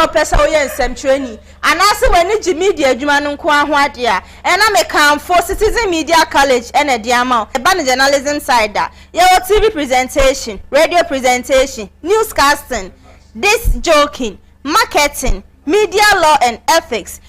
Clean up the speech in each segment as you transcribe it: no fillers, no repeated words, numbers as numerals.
say pesa oye nsem training anase wani gi media adwuma no nko aho ade a ena me kan for Citizen Media College ena de ama e ba journalism side da ye TV presentation, radio presentation, newscasting, disc joking, marketing, media law and ethics,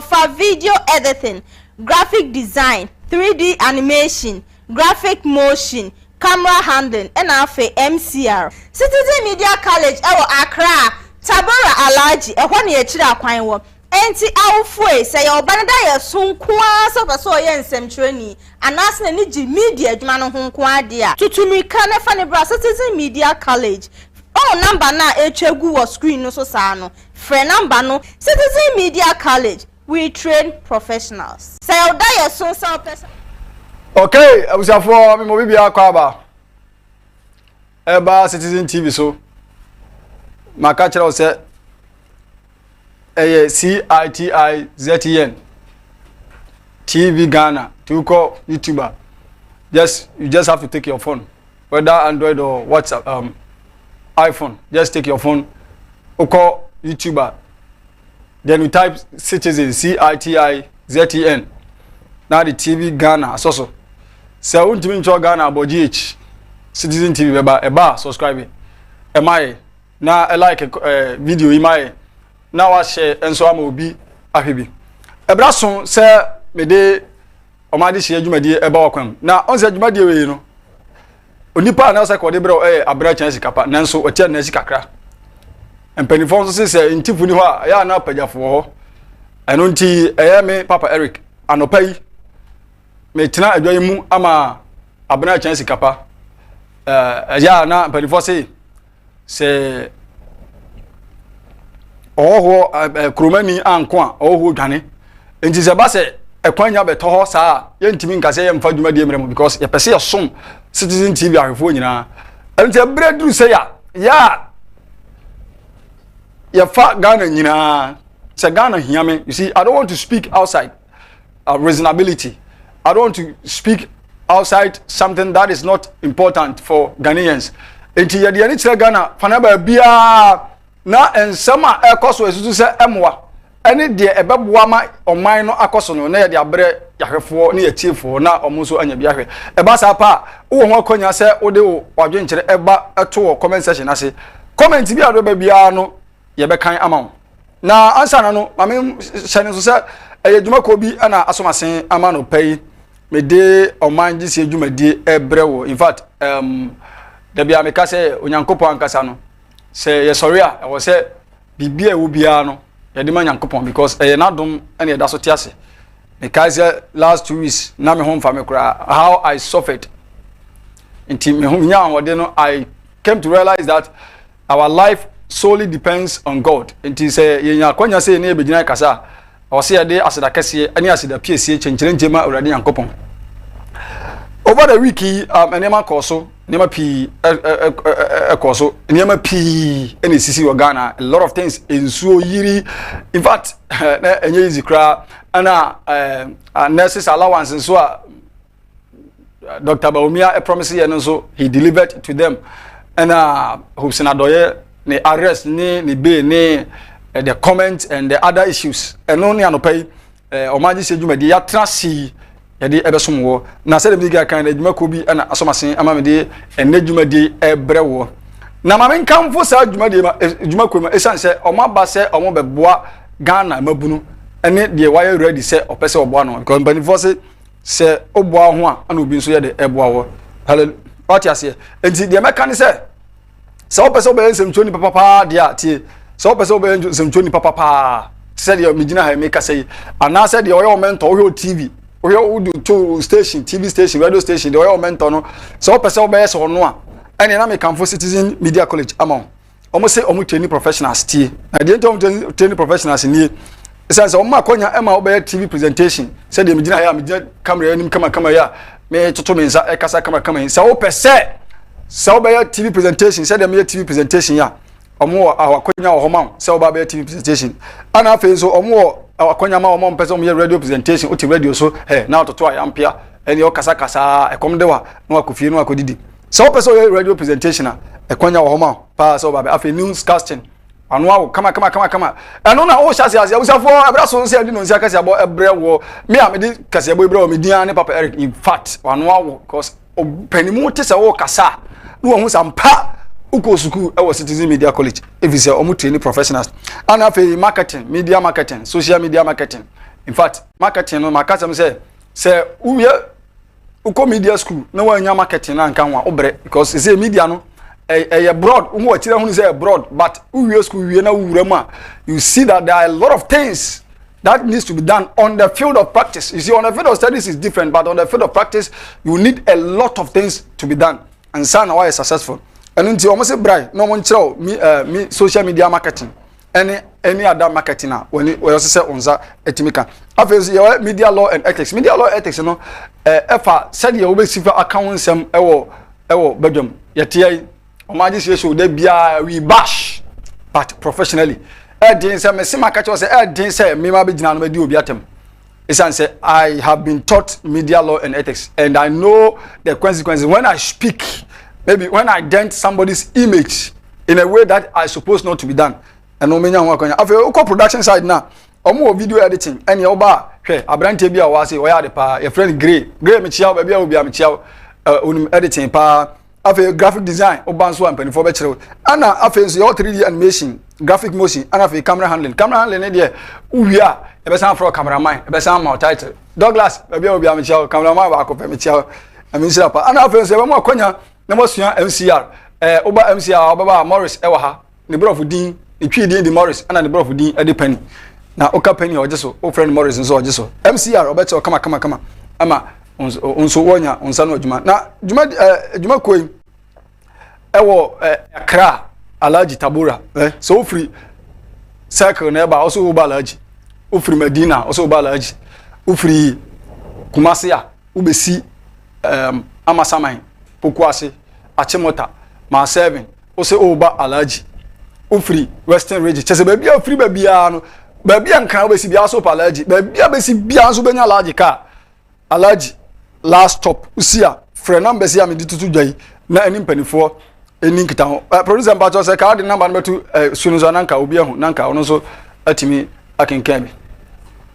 for video editing, graphic design, 3D animation, graphic motion, camera handling, and afe MCR. Citizen Media College ewo Accra, Tabora Alaji, e hone ye chira kwan wo. Enti awfue say your banada ye sunkwa so so ye nsem training anas na ni gi media adwuma no ho nko ade a tutumika na fa ne bra Citizen Media College. Oh, number na echegu wo screen no so sa no. Free number no Citizen Media College. We train professionals. Say your da ye sun so person. Okay, abusafo me mo bibia kwa ba. Eba Citizen TV so. Maka kira o se CITIZEN TV Ghana to call YouTuber. You just have to take your phone, whether Android or WhatsApp, iPhone. Just take your phone, call YouTuber. Then we type Citizen CITIZEN. Now the TV Ghana so. So we to Ghana about GH Citizen TV eba subscribe. Am I now I like a video in my now I share and so am obi ahwebi ebra so say me de omade share dwumade eba wakwam na on say dwumade we no onipa na say ko de bro abra chan sikapa nanso otia na sikakra empanifo so say ntifu ni ho a ya na pagafo ho eno nti me Papa Eric anopai me tena adwan mu ama abra chan sikapa ya na empanifo say kromani anko a oho dwane enti se ba se ekwanya beto ho saa ye ntimi nkase ye mfa dwuma die mremo because ye pese ye som Citizen TV ahwefo nyina enti breadru se ya fa Ghana nyina se Ghana hiame. You see, I don't want to speak outside reasonability. I don't want to speak outside something that is not important for Ghanaians. Enti ye de ani kire Ghana fanaba bia na ensama ekoso esusu se emwa ene de ebeboa ma oman no akoso no na ye de abre yahwefo na yetiefo na omunso anya biahwe eba sa pa wo ho akonya se wo de wo wadwenkere eba eto comment section ase comment bi ado ba bia no ye be kan ama na ansa na no mame hyane so se eyedwuma ko bi ana asomasen ama no pai me de oman gi se edwumadi ebrewo. In fact da bia me ka se onyankopɔ ankasa no say yes sorry I was say bibia wo bia no ye de manyankopon because na dom ene da so tiase because last 2 weeks na me home family kra how I suffered until me home nya wode no I came to realize that our life solely depends on God. Until say ye nya kwanya say na begina kasa o say de aseda kese ani aseda piesie chenchere njema urade yankopon. Over the week enema koso nema pi koso nema pi ene sisi wa Ghana a lot of things ensuo yiri. In fact na enye easy kra ana nurses allowance so Dr. Baumia promise ye no so he delivered to them and hopes na doye ne arrest ne be ne the comments and the other issues and only anopai omaji sejumadi ya trasi yadi ebesomwo na se dem diga kan adwuma ko bi na asomasen amamede enadwumadi ebrewo na mamen kamfo sa adwuma ko ma esan se omaba se omobeboa Ghana mabunu ene de wire ready se opese oboa no because banifo se oboa ho a ana obi nso ye de eboa wo hallelujah what you say enti de meka ne se opese obe nsem papa dia tie se opese obe nsem papa se de migina ha meka sei ana se de oyo mentor oyo TV oyo do to station TV station radio station de oyo mentor no se opese obe so no a ene na me kamfo Citizen Media College amount almost say omu training professionals tie na de training professionals ni sense omu akonya ema obe TV presentation say de migina ya migina camera nim kama ya me toto menza e kasa kama say opese say obe TV presentation say de me TV presentation ya omu akonya ohoma say obe TV presentation ana fe so omu akonya ma omu pese omu radio presentation oti radio so na toto ayampia eni o kasa ekomdewa no akofie no akodidi say opese radio presentation a ekwanya ohoma pa say obe afi newscasting anwa kama eno na o hyase ase abusafo abra so se adi no nsia kase abo ebre wo me a me di kase abo ebre wo me dia ne papa Eric in fact anwa wo because panimu te se wo kasa no hu sampa uko suku e wo Citizen Media College if you say omu train professionals and afi marketing media marketing social media marketing in fact marketing no makasa me say uye uko media school na wanya marketing na nka ho obre because say media no a broad who are telling say broad but who school we na wurama you see that there are a lot of things that needs to be done on the field of practice. You see, on the field of studies is different, but on the field of practice you need a lot of things to be done and sana why is successful. And until almost bright no one tell me social media marketing any other marketing now when you say onza etimika after your media law and ethics you know efa said you will see account some ewo bedroom yetie Omandehyie show dey bia we bash but professionally din say me sima ka say din say me ma be gina no di obi atem isan say I have been taught media law and ethics and I know the consequences when I speak, maybe when I dent somebody's image in a way that I supposed not to be done and no menya ho akonya afi uko production side na omo video editing and you ba hwe abrante bia wa say oya de pa your friend Gray me chia ba bia obi am chia onim editing pa afi graphic design obanso ampani for be kire ana afi so your 3D animation graphic motion ana afi camera handling ne de uwia e be san for cameraman e be san ma title Douglas ba bia obi am chia cameraman ba ko pe me chia ami sira pa ana afi so be mo akonya na mo sua MCR oba MCR oba Morris e wa ha ne brof din e twi din di Morris ana ne brof din e de penny na oka penny o jeso o friend Morris nso o jeso MCR obete o kama ama onso wonya onsa no adwuma na adwuma koi ewo Accra Alhaji Tabura so free circle na ba also ba Alhaji o free Medina also ba Alhaji o free Kumasi a ubesi Amasaman Pokuase Achimota ma 7 o se o ba Alhaji o free Western region chese ba bia free ba bia no ba bia nkan obesi bia so pa Alhaji ba bia besi bia so benya Alhaji ka Alhaji last stop usia frɛ number sia me ditutu dwai na ani mpanifo eni nkita ho producer mbacho sɛ ka de number no betu sunuzo nanka obi ahu nanka ono so atimi akenkan bi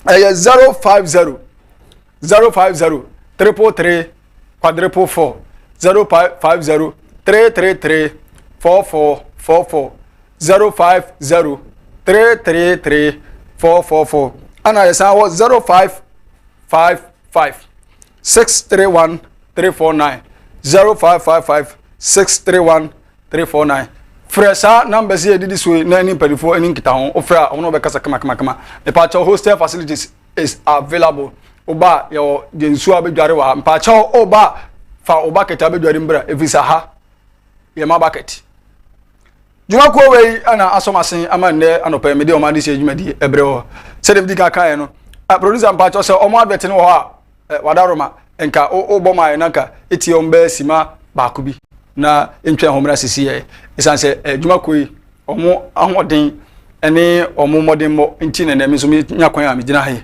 050 333 444 050 333 4444 050 333 444 ana yesa 0555 631 349 0555 631 349 fresa number see didi so na ni pedifo ani nkita ho ofra ono be kasa kama the pacho hostel facilities is available oba yo de nsu abedware wa pacho oba fa oba keta abedware mbra evisa ha ye ma bucket juma ko we ana asomasen ama ne anopa me de Omandehyie jumadi ebre ho se David ka kan no producer pacho se omo advert ne ho a wadaroma enka oboma enka etiomba sima baakubi na entwe homra sisiye isanse adwuma koi omo ahoden ene omo modern mo nti ne me so me nyakwan a me gina haye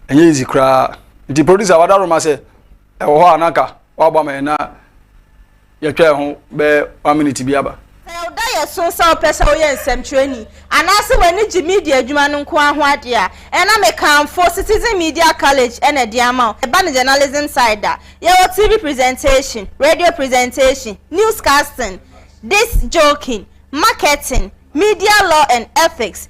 enye easy kra di producer wadaroma se ho anaka wabama na yetwe ho be 1 minute bi aba so so pesa oye nsem training anase wani gi media adwuma no nko aho ade a ena me kan for Citizen Media College ena de ama e ba journalism side da ye TV presentation, radio presentation, newscasting, disc joking, marketing, media law and ethics,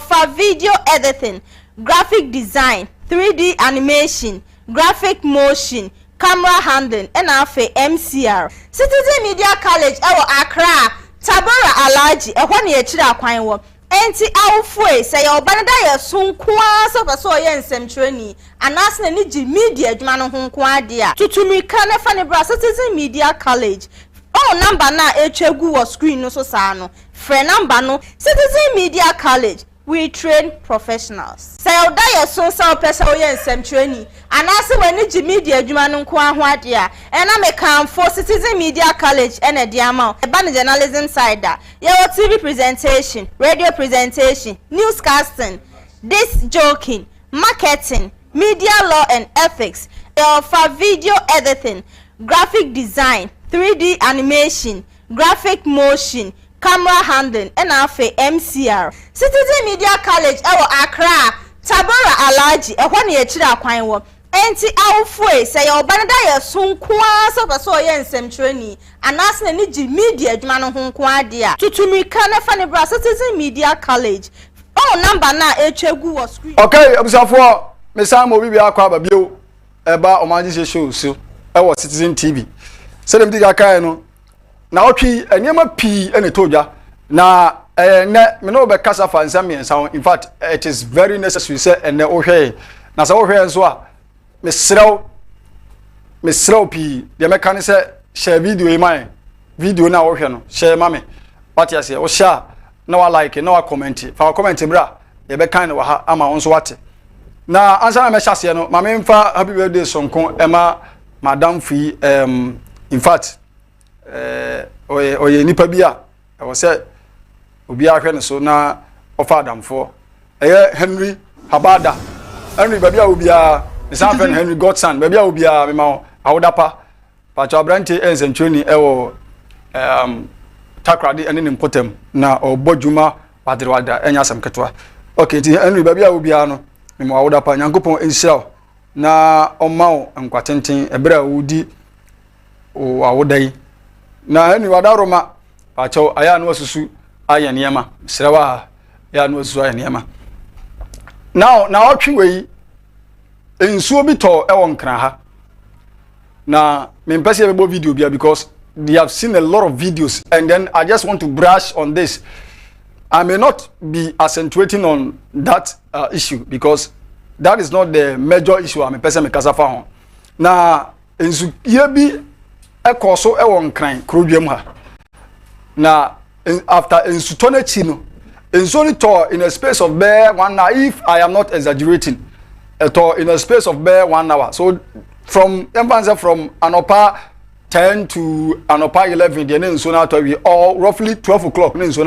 for video editing, graphic design, 3D animation, graphic motion, camera handling and afa MCR. Citizen Media College ewo Accra Tabora Alhaji ehwa na yechira akwan wo enti awfue se ye obanada ye sonkwa so so ye nsem training anas na ni gi media adwuma no ho nko ade a tutumika na fa ne bra Citizen Media College number na echegu wo screen no so saa no frɛ number no Citizen Media College we train professionals. Say oda ye so so pesa oye nsem training anase wani gi media adwuma no nko aho ade a ena me kan for Citizen Media College ena de ama e ba journalism side da ye TV presentation, radio presentation, newscasting, disc joking, marketing, media law and ethics, for video editing, graphic design, 3D animation, graphic motion, camera handling and afe MCR Citizen Media College ewo Accra Tabora Alaji ehwa ne akira akwan wo enti awfo say obana da ye sunkoa so ye nsem anas na ni gi media adwuma no ho nko ade a tutumika na fa ne bra Citizen Media College number na etwegu wo screen okay abusafo me sam obi bia akwa ba bio eba Omandehyie show so ewo Citizen TV se dem diga kai no na otwi enema pi ene todwa na ne me no be kasa fa nsam yensa in fact it is very necessary say ene ohwe na sa ohwe nso a me srew pi de me kan say share video e mai video na ohwe no share ma me what you say o share na wa like na wa comment fa comment bra ye be kan wa ha ama nso wate na ansa na me hyase no ma me mfa happy birthday sonko ema madam fi in fact oye nipa bia I was say obi ahwe ne so na ofa adamfo Henry Habada Henry babia obi a san friend Henry Godson babia obi a me ma awodapa pa cha branche ensentweni ewo takrade ene nimpotem na obodwuma waderwada enya sam ketwa okay ti Henry babia obi a no me ma awodapa nyankopon enhyira na omao nkwatenten ebra wudi o awodai na Henry wadaroma pa cha aya no asusu aya niema srewa ya no asusu aya niema now na otwe wei ensuo bi to e won kran ha na me mpese be video bia because they have seen a lot of videos and then I just want to brush on this. I may not be accentuating on that issue because that is not the major issue I'm mpese me kasa fa ho na ensu ye bi e koso e won kran krodwam ha na after ensu to na chi no ensu ni to in a space of bare 1 hour if I am not exaggerating in a space of bare 1 hour. So from Anopa 10 to Anopa 11, the name so or roughly 12 o'clock name so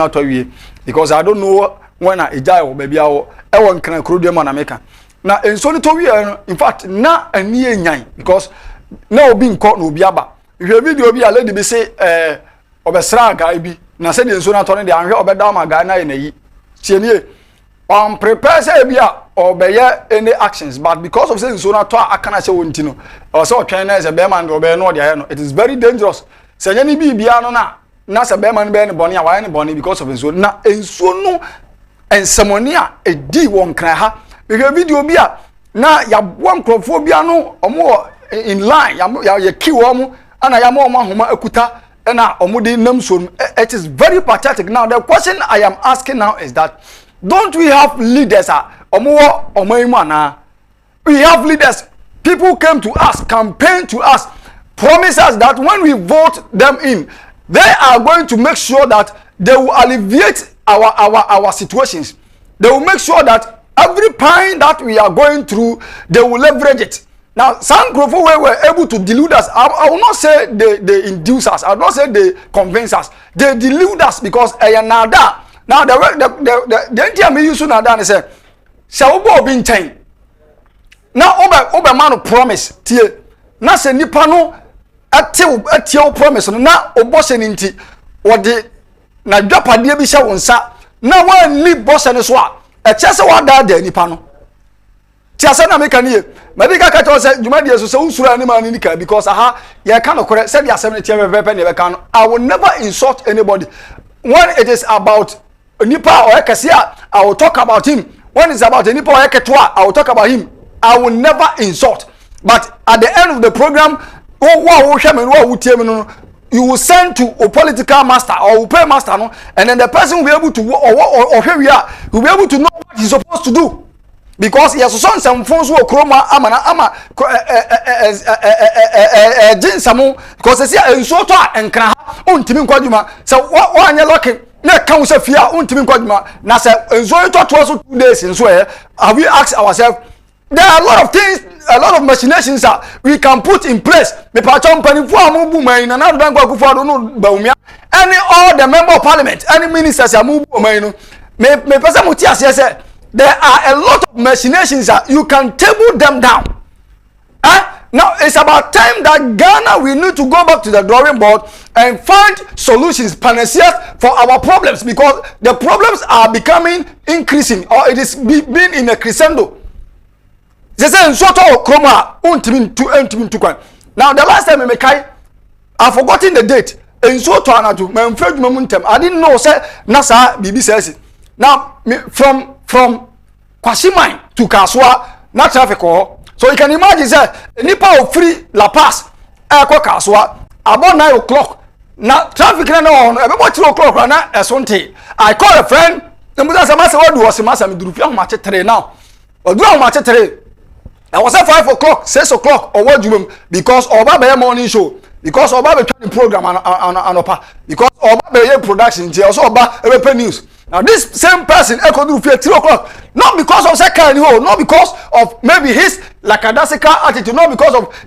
because I don't know when I die or maybe I want can crew them on America. Now in so in fact na a near nine because now being caught no biaba. If your video be a lady be say obesra guy be na said in so na turn the obedama guy na in prepare say bia obey any actions but because of saying so na to akana say wonti no or so twen na say be man obey no dia no it is very dangerous say nyani bi bia no na say be man be ne boni a why ne boni because of enso na enso no ensemoni a edi won kran ha because video bia na ya won crofo bia no omo in line ya ki wo mo ana ya mo ahoma akuta na omo de nam so it is very pathetic. Now the question I am asking now is that don't we have leaders we have leaders. People came to us, campaign to us, promise us that when we vote them in, they are going to make sure that they will alleviate our situations. They will make sure that every pain that we are going through, they will leverage it. Now, some group were able to delude us. I will not say they induce us. I will not say they convince us. They delude us because now the entire me use na dan say obo obi nten na oba man promise tie na se nipa no atie promise no na obo se nti wode na dwapade bi hye wonsa na wan li boss ne so a eche se wada da nipa no ti asa na meka nie medical ka to say juma die so se usura ni man ni ka because aha ye ka no kore se dia asem ne tie pepe ne be ka no I will never insult anybody when it is about nipa or Kasia, I will talk about him. When it's about a nipa or Ketwa, I will talk about him. I will never insult. But at the end of the program, you will send to a political master or a pay master, no? And then the person will be able to or here we are, will be able to know what he's supposed to do. Because he has some phones who chroma ama jinsamu because they say and so to and can untimi kwaduma so one lucky na kan say fia untimi kwaduma na say enzo to 2 days in so have we asked ourselves there are a lot of things, a lot of machinations that we can put in place. Me patron panifo amubu man na dan kwa kufa do no baumia any all the member of parliament any ministers amubu man no me person muti ase there are a lot of machinations that you can table them down. Now Now it's about time that Ghana, we need to go back to the drawing board and find solutions, panaceas for our problems, because the problems are becoming increasing, or it is being in a crescendo. They say sort of chroma to. Now the last time I've forgotten the date. In so to anatu, I didn't know say Nasa BB says. Now from Kwasiman to Kaswa, not traffic. So you can imagine that nipa of free La Paz, Eko Kaswa, about 9 o'clock. Now traffic na on about 2 o'clock right now. I call a friend. The Musa Masa was a massa midrufian match now. Or do a match today. I was at 5 o'clock, 6 o'clock, or what you because Oba morning show, because Oba training program and because Oba production, also Oba news. Now this same person echo do 3 o'clock, not because of second not because of maybe his lackadaisical attitude, not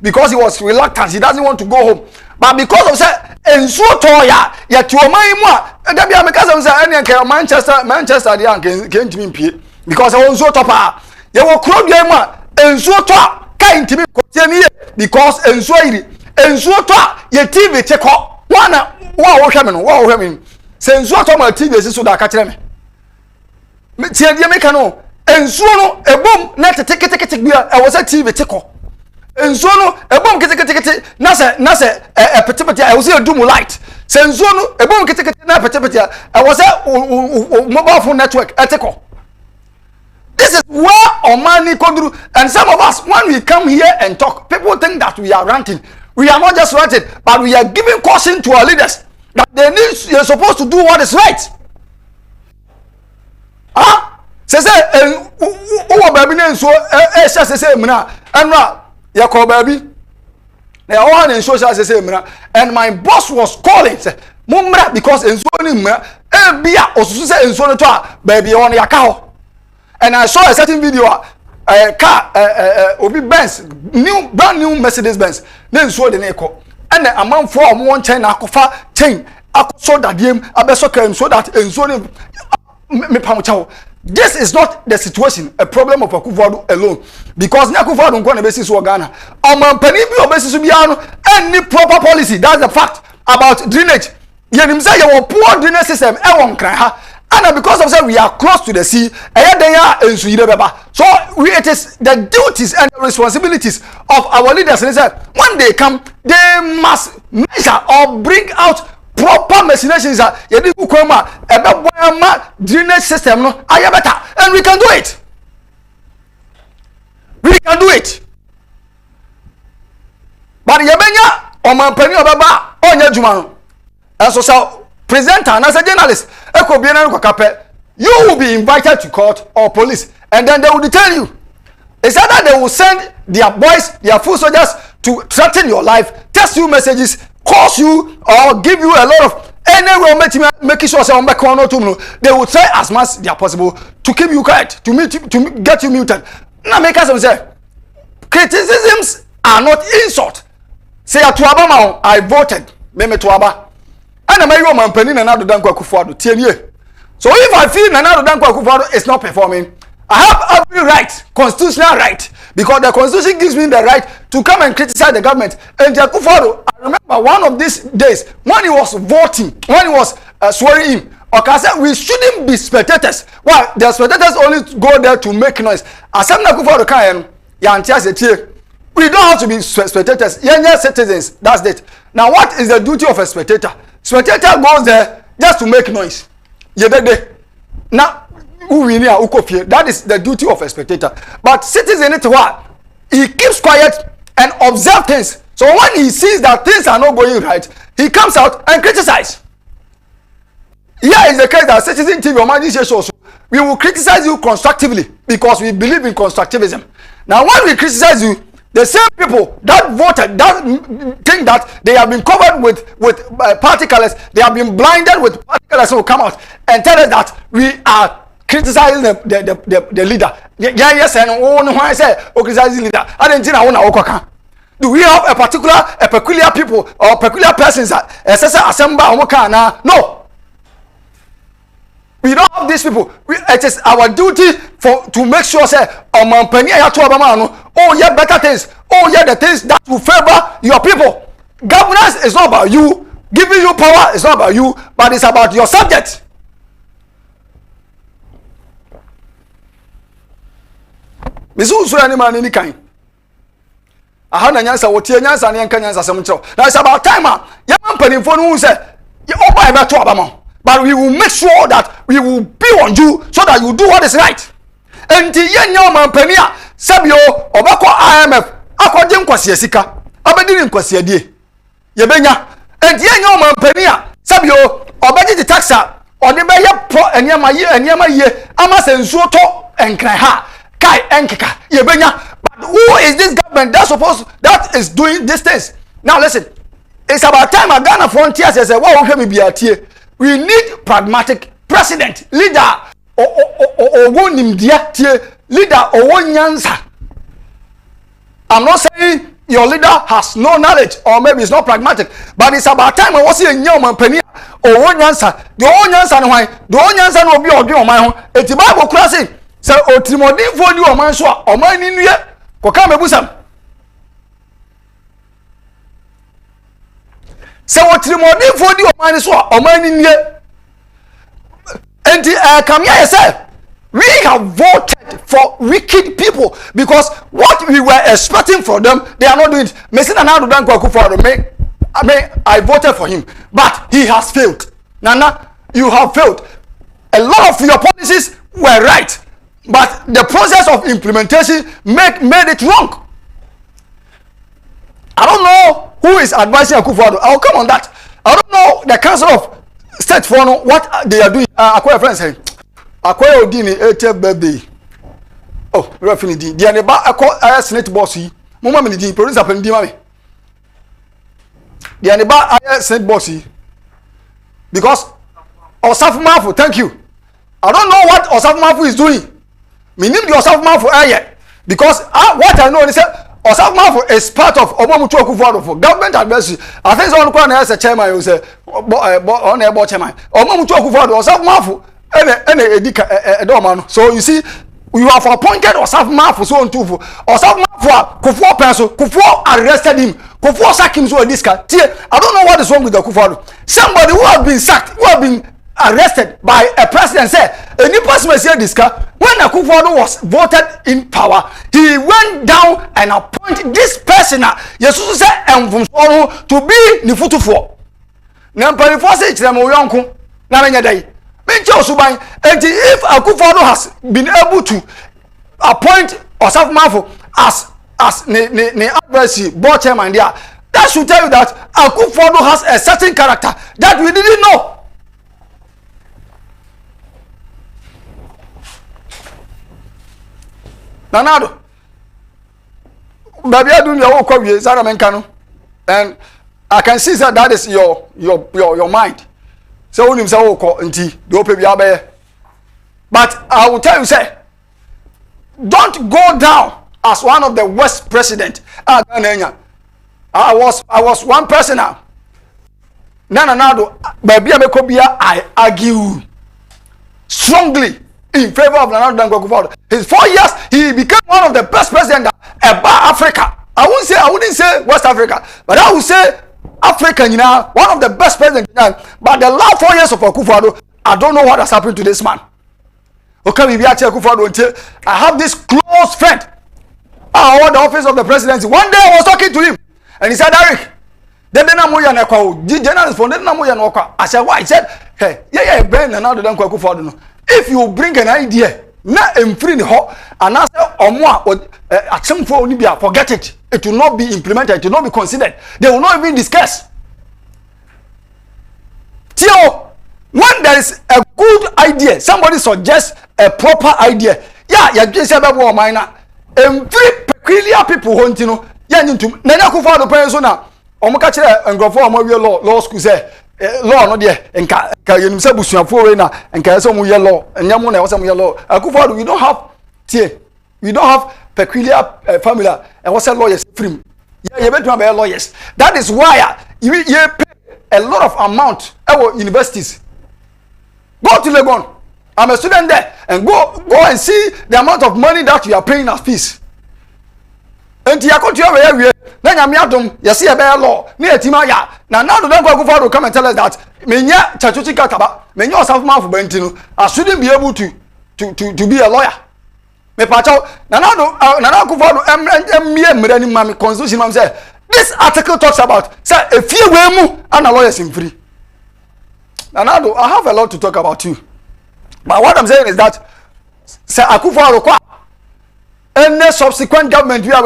because he was reluctant, he doesn't want to go home, but because of say enso toya ya tuoma mu a da bia meka say any Manchester dey can ntimi pie because I enso topa ye wo kro dua mu a enso to kai ntimi kotie because enso iri enso to ye TV cheko wana wa wo hwe me se enso to ma TV si so da ka kire me tie die meka no enso no ebom na tetekete bia e wo se TV cheko enso no ebom kete na se petepete e wo se do mu light se enso no ebom kete na petepete e wo se mobile phone network eteko. This is where Omani Kodru, and some of us, when we come here and talk, people think that we are ranting. We are not just ranting, but we are giving caution to our leaders that they're supposed to do what is right. Say, baby, so, and call baby. They are all in social system, and my boss was calling, Mumra, because in Sony, baby on your cow. And I saw a certain video, a car, Obi Benz, brand new Mercedes Benz, then sold the echo. And the amount for 1 chain, I chain, I saw that game, I better so that and so me. This is not the situation, a problem of Akufo-Addo alone, because Akufo-Addo on the basis of Ghana. Basis of any proper policy, that's the fact about drainage. You say you poor drainage system, and because of that, we are close to the sea. So it is the duties and the responsibilities of our leaders. When they come, they must measure or bring out proper machinations. Drainage system, and we can do it. We can do it. But Yabenya or my penny of Baba on your Jumano. And so presenter and as a journalist, you will be invited to court or police, and then they will tell you. It's either they will send their boys, their full soldiers to threaten your life, text you messages, cause you, or give you a lot of anyway making sure they will try as much as possible to keep you quiet, to get you muted. Now make us say criticisms are not insult. Say I voted, meme tuaba. And I'm a penny and another Danko Akufo-Addo 10 years. So if I feel another Danko Akufo-Addo is not performing, I have every right, constitutional right, because the constitution gives me the right to come and criticize the government. And Akufo-Addo, I remember one of these days when he was voting, when he was swearing in, okay, I said we shouldn't be spectators. Why? The spectators only go there to make noise. I said Akufo-Addo can we don't have to be spectators. You're citizens. That's it. Now, what is the duty of a spectator? Spectator goes there just to make noise. Now, that is the duty of a spectator. But citizen, he keeps quiet and observe things. So when he sees that things are not going right, he comes out and criticizes. Here is the case that Citizen TV or Omandehyie shows. We will criticize you constructively because we believe in constructivism. Now, when we criticize you, the same people that voted, that think that they have been covered with party colors, they have been blinded with party colors, will come out and tell us that we are criticizing the leader. Yes, and when I say criticizing the leader, I didn't think do we have a peculiar people or peculiar persons that assemble? No. We don't have these people. It is our duty to make sure say Omanpenny ya to Obama no Oh, yeah, better things. Oh, yeah, the things that will favor your people. Governance is not about you. Giving you power is not about you, but it's about your subject. Misu so any man any kind. Aha na nyansa wotie nyansa ne nka nyansa sem kiro. Now it's about time ya man panimfo no hu say ye oba e beto abama. But we will make sure that we will be on you so that you do what is right. Enti ye nya man pani a sabio obako IMF akwaje nkwase sika. Abediri nkwase die. Ye benya. Enti ye nya man pani a sabio obaje di taxa ode be ye pro enema ye ama sensuo to enkran ha. Kai enkeka ye benya. But who is this government that is doing these things? Now listen, it's about time a Ghana frontier says, we need pragmatic president, leader, leader, I'm not saying your leader has no knowledge or maybe it's not pragmatic, but it's about time I was seeing young man penny or one answer. The only answer why the only answer will be on my own. It's Bible crossing. So Timothy for you or man so or man in here. Kokame busam. So what Timothy for you or man so or man in here. And come here yourself. We have voted for wicked people because what we were expecting from them, they are not doing it. I voted for him, but he has failed. Nana, you have failed. A lot of your policies were right, but the process of implementation made it wrong. I don't know who is advising Akufo-Addo. I'll come on that. I don't know the Council of State for what they are doing. Akwa friends saying. Akwa Odini 80th birthday. Oh, referee di. Dia ne ba akwa Senate boss yi. Mo ma me di produce apen di ma me. Dia ne ba Senate boss yi. Because Osafo Mafu, thank you. I don't know what Osafo Mafu is doing. Me nim the Osafo Mafu aye. Because what I know is Osafo Mafu is part of Omamutu Akufo-Addo for government advisory. I think someone kwa na as a chairman you say on a board chairman. Omamutu Akufo-Addo Osafo Mafu so you see, you have appointed Osafo Mafu so on two. Osafo Mafu Kufuor person, Kufuor arrested him. Kufuor sacked him so this guy. I don't know what is wrong with the Akufo-Addo. Somebody who has been sacked, who have been arrested by a president said, a new person say this guy. When Akufo-Addo was voted in power, he went down and appointed this person. Jesus said, and from to be Nifutufuor. Nampani force them Oyonku. Namenyadai. And if Akufo-Addo has been able to appoint Osafo Mafu as ne adversary board chairman there, that should tell you that Akufo-Addo has a certain character that we didn't know. Nanado, baby, I do your work with Sarah Menkano, and I can see that is your mind. So when you say but I will tell you, say, don't go down as one of the worst president. I was one person now. Nana, baby, I argue strongly in favor of Nana Akufo-Addo. His 4 years, he became one of the best presidents about Africa. I wouldn't say West Africa, but I would say Africa, one of the best presidents. But the last 4 years of Akufo-Addo, I don't know what has happened to this man. Okay, I have this close friend. I hold the office of the presidency. One day I was talking to him, and he said, Eric, I said, why? He said, hey, yeah, Ben, and now the Akufo-Addo. If you bring an idea, not in free and answer or more, at some point, forget it. It will not be implemented. It will not be considered. They will not even discuss. Tio, when there is a good idea, somebody suggests a proper idea. Yeah, just about more minor. And very peculiar people want to know. Yeah, you to Nana Akufo-Addo persona. Omakache and go for law school say law no there and ka you say busuafo na and ka say mo ye law and nyamo na say mo ye law. Akufo-Addo, we don't have we don't have peculiar formula and what's a lawyers free. Yeah, you better be lawyers. That is why you pay a lot of amount at universities. Go to Legon. I'm a student there and go and see the amount of money that you are paying as fees. enti yakotua we awie na nyame adom yesi e be law na yatima ya na do den Akufo-Addo come and tell us that menya chachuchi kataba menya osafo banti no I shouldn't be able to be a lawyer me pacho na Akufo-Addo emie mmerani mami constitution mam say this article talks about say if you we mu and lawyers in free. And I have a lot to talk about too. But what I'm saying is that say Akufo-Addo any subsequent government we have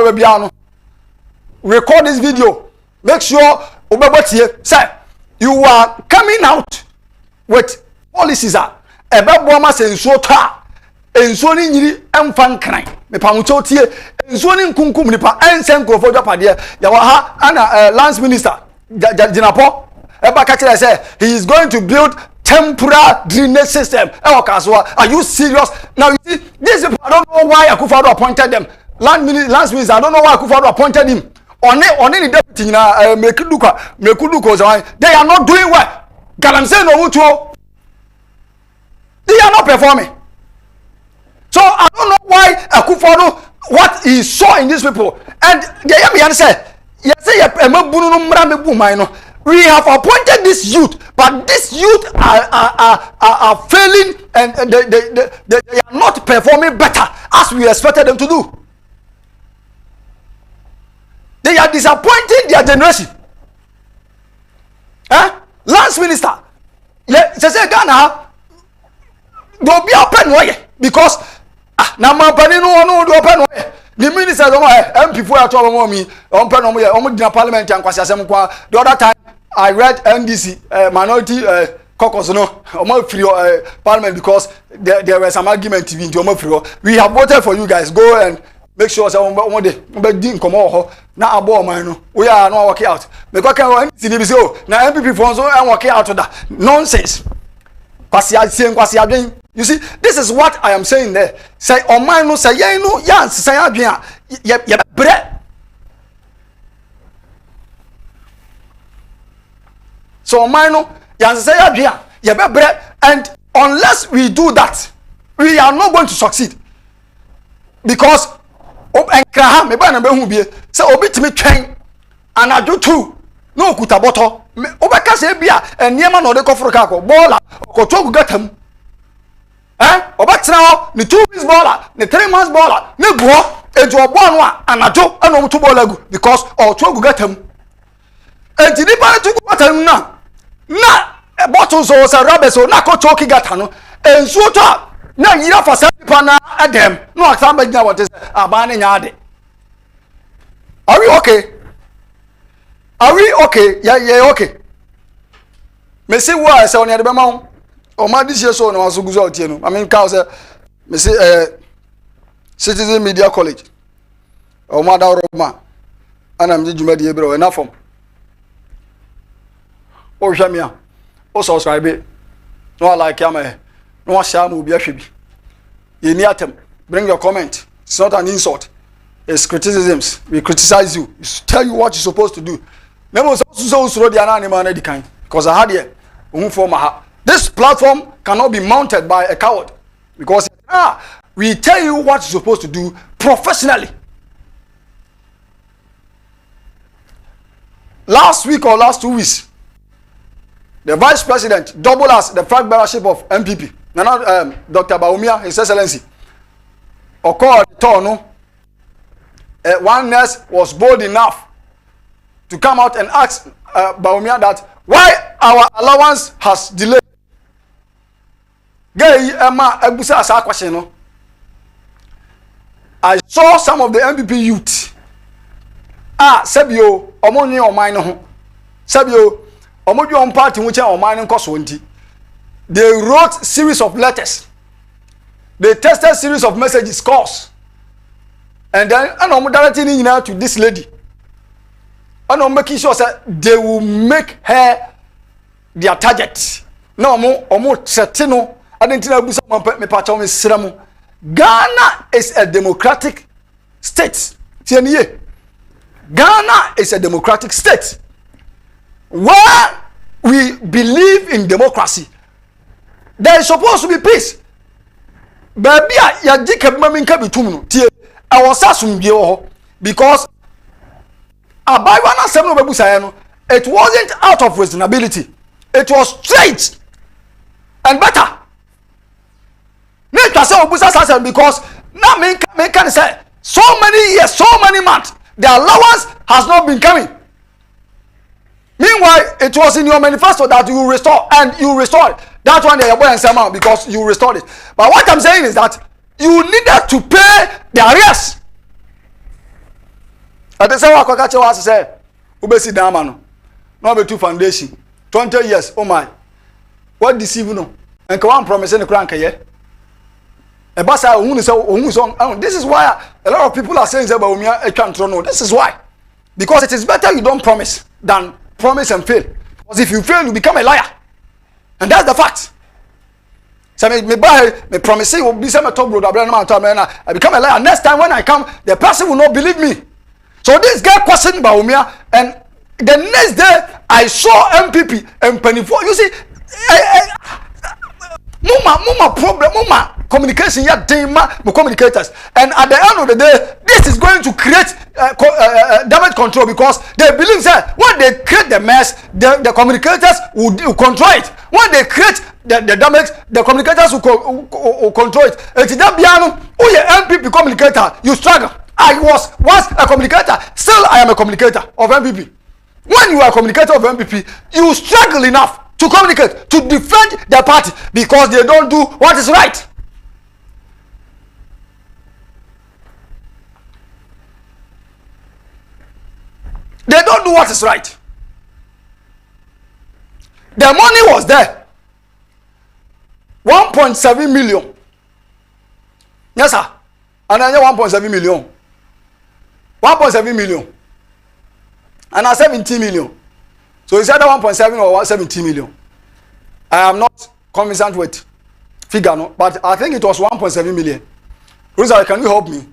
record this video. Make sure say you are coming out with policies are ebeboama say nso ta enso ni nyiri emfa nkran me pamucho tie enso ni nkunkum nipa ensen krofo dwapade ya wa ha ana lance minister Jinapo Eba say he is going to build temporary drainage system. Are you serious? Now you see, these people, I don't know why Akufo-Addo appointed them. Lance minister, I don't know why Akufo-Addo appointed him. On any deputy na Mekuduko, they are not doing well. Galamse no mutuo. They are not performing. So I don't know why Akufo-Addo what he saw in these people. And they have say, we have appointed this youth, but this youth are failing and they are not performing better as we expected them to do. They are disappointing their generation. Lance minister, say Ghana, don't be open way because now my no open way. The ministers MP for me open parliament and the other time I read NDC minority caucus no free parliament because there was some argument we have voted for you guys. Go and make sure say na abo man no we are not working out because can NDC say na MPP for so and working out that nonsense. You see, this is what I am saying there. Say Oman no say yen no yan say adwen ye bre. So Oman no yan say adwen ye bre, and unless we do that, we are not going to succeed. Because enkraha me ba na be hu bie say obi timi twen anadwo tu no okuta boto obeka say bia eniema na ode koforo ka ko bola okoto gugatam obatrao ni 2 weeks baller ni 3 months baller ni guo eju obo anu anajo ana omutu bola gu because oto gugatam enti ni ba tu gugatam na bottle so sa rubber so na ko choki gata no ensuo to na yira fa sa pipa na adem no akamba gina what is abane nyaade. Are we okay? Are we okay? Yeah, okay. Me say why say on the bema o ma this year so na waso guzo otie no. I mean ka say me say Citizen Media College. O ma da Roma. Ana me djuma de ebro na form. O hwamia. O subscribe. No like am no share mo bi ahwe bi. Ye ni atem. Bring your comment. It's not an insult. It's criticisms. We criticize you. We tell you what you're supposed to do. Because I had here. This platform cannot be mounted by a coward. Because we tell you what you're supposed to do professionally. Last week or last 2 weeks, the vice president doubled as the flag bearership of MPP. Now, Dr. Baumia, His Excellency, occurred no. One nurse was bold enough to come out and ask Baumia that why our allowance has delayed. I saw some of the MPP youth. Sebio, Omoni or mine. Sebio, Omoni on party which are mining cost 20. They wrote series of letters. They tested series of messages calls. And then I'm directing now to this lady. And I'm making sure that they will make her their target. No more certain. I didn't know Ghana is a democratic state. Ghana is a democratic state where we believe in democracy. There is supposed to be peace. Baby, ya jike mami nka bitum no tie. I was asking you because Abaiwa na sem no bebusa no, it wasn't out of reasonability. It was straight and better. Need to say obusa because now me can say so many years, so many months, the allowance has not been coming. Meanwhile, it was in your manifesto that you restore, and you restored that one day and somehow because you restored it. But what I'm saying is that you needed to pay the arrears. At the same time, I say, "Ubesi damano, no be two foundation, 20 years. Oh my, what deceive you? And come on, promise the crank here." This is why a lot of people are saying no. This is why, because it is better you don't promise than promise and fail. Because if you fail, you become a liar, and that's the fact. So me promise you will be some top road. I become a liar. Next time when I come, the person will not believe me. So this guy questioned Baumia, and the next day I saw MPP and Penny4. You see, mama problem, mama communication. Yeah, communicators, and at the end of the day, this is going to create damage control because they believe that when they create the mess, the communicators will control it. When they create the damage, the communicators will control it. And to that piano, who you MPP communicator, you struggle. I was once a communicator, still I am a communicator of MPP. When you are a communicator of MPP, you struggle enough to communicate, to defend the party because they don't do what is right. They don't do what is right. The money was there. 1.7 million. Yes, sir. And I 1.7 million. 1.7 million. And I 17 million. So it's either 1.7 or 17 million. I am not conversant with figure, no, but I think it was 1.7 million. Rosa, can you help me?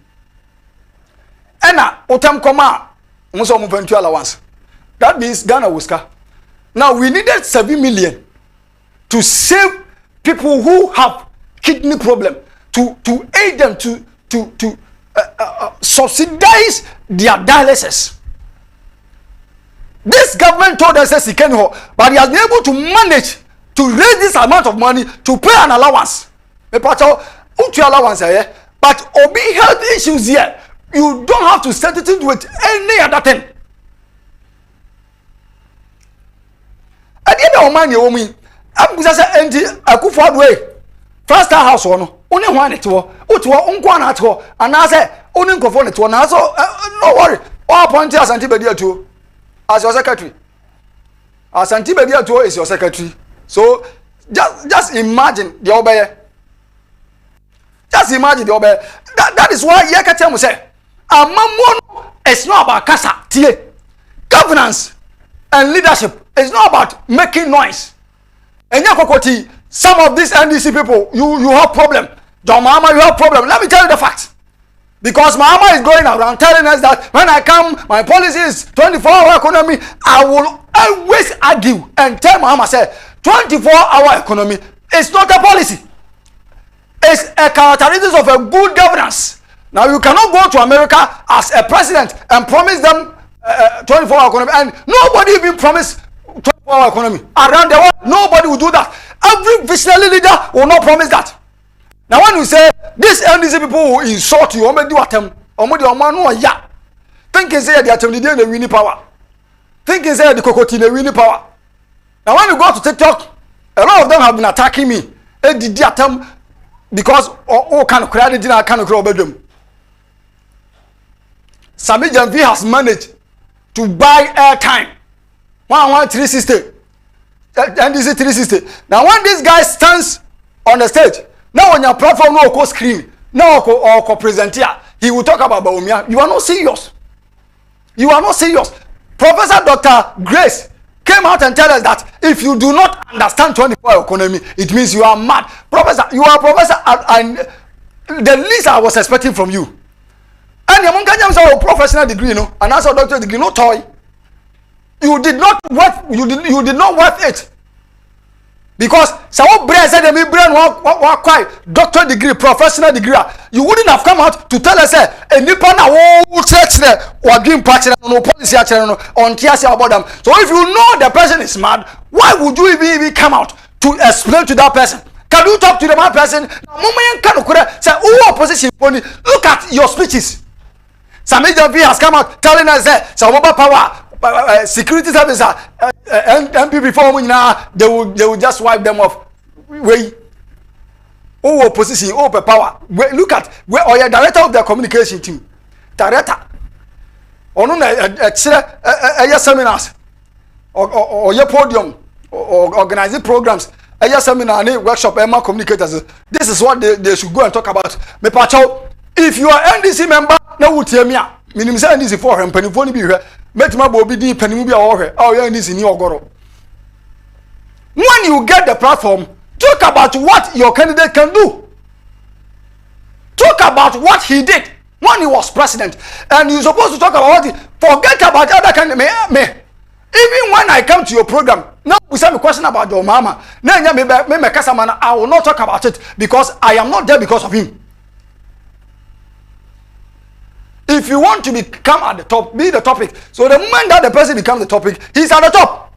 Ena otam koma muso mupentu allowance. That means Ghana Wuska. Now we needed 7 million to save people who have kidney problem, to aid them to subsidize their dialysis. This government told us he can, but he has been able to manage to raise this amount of money to pay an allowance. Allowance here, but obi health issues here, you don't have to set it with any other thing. At the end of money, I'm going to say, I could afford way. First house one, only one it was, one at all, and I say, only go it one. So no worry, all point as Antibadia too, as your secretary. As Antibadia too is your secretary. So just imagine the obey. Just imagine the obey. That is why Yakatem say, Amamono is not about casa, governance and leadership. It's not about making noise. And Yakokoti, some of these NDC people, you have problem. John Mahama, you have problem. Let me tell you the fact. Because Mahama is going around telling us that when I come, my policy is 24-hour economy. I will always argue and tell Mahama, say, 24-hour economy is not a policy. It's a characteristic of a good governance. Now, you cannot go to America as a president and promise them 24-hour economy. And nobody even promised 24-hour economy. Around the world, nobody will do that. Every visionary leader will not promise that. Now, when you say, these NDC people will insult you, thinking say they are the winning power. Thinking say the Kokoti the winning power. Now, when you go to TikTok, a lot of them have been attacking me. Because all kind of credit in our kind of bedroom. Sami Jamvi has managed to buy airtime. 360. NDC 360. Now, when this guy stands on the stage, now on your platform, no co screen, no co present here, he will talk about Baumia. You are not serious. You are not serious. Professor Dr. Grace came out and tell us that if you do not understand 24-hour economy, it means you are mad. Professor, you are a professor, and the least I was expecting from you. And you have a professional degree, you know, and also a doctorate degree, no toy. You did not worth it. Because some brain said me brain what quite doctor degree, professional degree. You wouldn't have come out to tell us a nipa na wo church there or dream party no policy no on TS about them. So if you know the person is mad, why would you even come out to explain to that person? Can you talk to the man person? Say, who opposition? Look at your speeches. Some agency has come out telling us that some mobile power security service MPP form now they will just wipe them off. Wait. Who opposition? Who power? Wait, look at where or your director of the communication team. Director. Or no seminars or your podium or organizing programs. A seminar and workshop Emma communicators. This is what they should go and talk about. Me pacho, if you are NDC member, no would hear me. Minim say NDC for him, penny phone be here. Met my bobi di penny be all here. Oh, NDC ni ogoro. When you get the platform, talk about what your candidate can do. Talk about what he did when he was president. And you're supposed to talk about what he forget about other candidates. Even when I come to your program, now we have a question about your mama. I will not talk about it because I am not there because of him. If you want to become at the top, be the topic. So the moment that the person becomes the topic, he's at the top.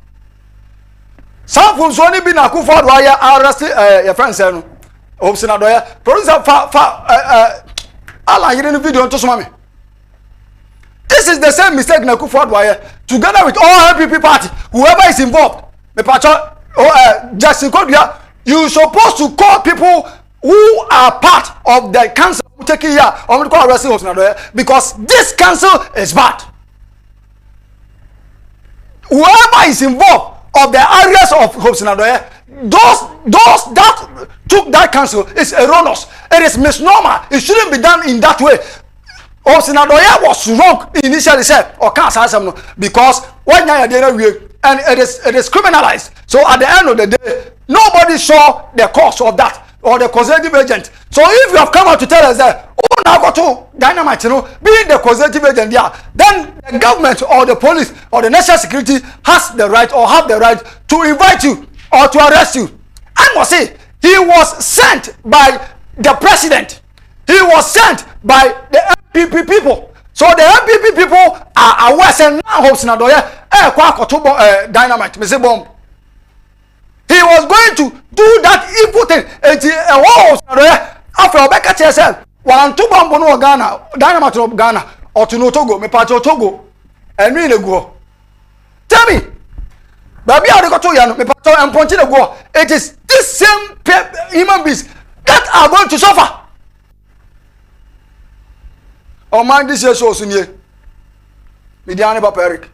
Some folks only been a coup for arrested your friend said, "Hope Senadoya, producer Allah, you didn't video to Swami." This is the same mistake Nakufo together with all MPP party, whoever is involved. Justin Kodia, you supposed to call people who are part of the council taking here because this council is bad. Whoever is involved of the areas of Hope Senadoya, those that took that council is erroneous. It is misnomer. It shouldn't be done in that way. Senadoya was wrong initially said or can't say something because when you and it is criminalized. So at the end of the day, nobody saw the cause of that or the causative agent. So if you have come out to tell us that now got to dynamite, being the causative agent, then the government or the police or the national security has the right or have the right to invite you or to arrest you. I must say, he was sent by the president. He was sent by the MPP people. So the MPP people are aware and now Hope Senadoya dynamite. He was going to do that evil thing until after Obeka TSL one two bomb no Ghana dynamite of Ghana or to no Togo me part of Togo and really go. Tell me, baby, I got to you me part and punching the go. It is this same human beings that are going to suffer. Omandehyie show sunye. Midiane Papa Eric.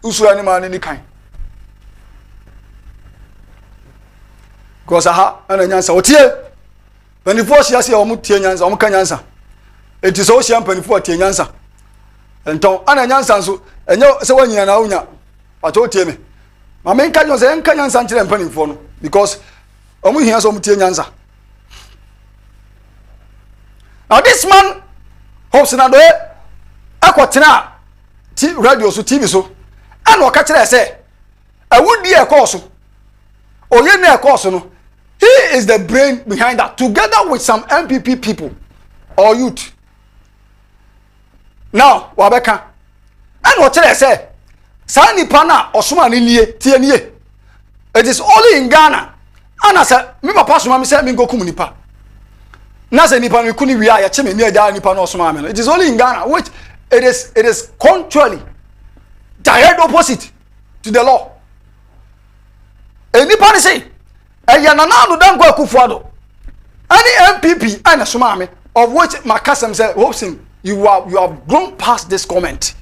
Usu ani man ni kan. Because aha ana nyansa otie. Panifo hia se omu tie nyansa, omu kan nyansa. Enti so hia panifo tie nyansa. Enton ana nyansa nso enye se wanyina na unya. Pato tie me. Ma me nka nyansa enka nyansa nkire panifo no because omu hia so omu tie nyansa. Now this man Hope Senadoya akotena radio so TV so and waka kire say awudi e course oye na e course no he is the brain behind that together with some MPP people or youth. Now wabeka and what kire say sa nipa na osoma ni nie tie nie it is only in Ghana and I say me papa soma me say me go kum nipa. It is only in Ghana, which it is contrary, direct opposite to the law. Anybody say, any MPP and a Sumami, of which my cousin said, Hobson, you have grown past this comment.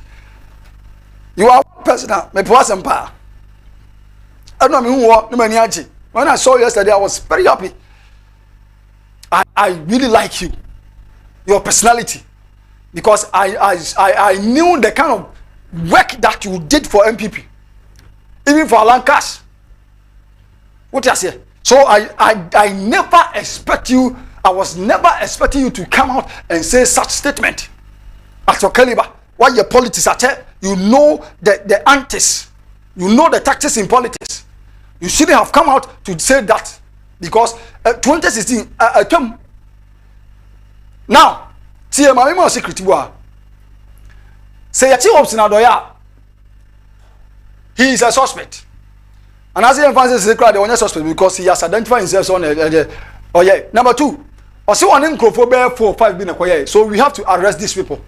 You are president, my person power. I don't know when I saw you yesterday, I was very happy. I really like you, your personality, because I knew the kind of work that you did for MPP, even for Alan Cash. What I say? So I never expect you. I was never expecting you to come out and say such statement at your caliber. Why your politics are, you know the antics, you know the tactics in politics. You shouldn't have come out to say that because 2016 came. Now, see my email secret boy. Say a chief of he is a suspect. And as he emphasizes the crowd, the one suspect because he has identified himself on oh yeah. Number 2, or so on Nkrofobe 4 5 being a so we have to arrest these people.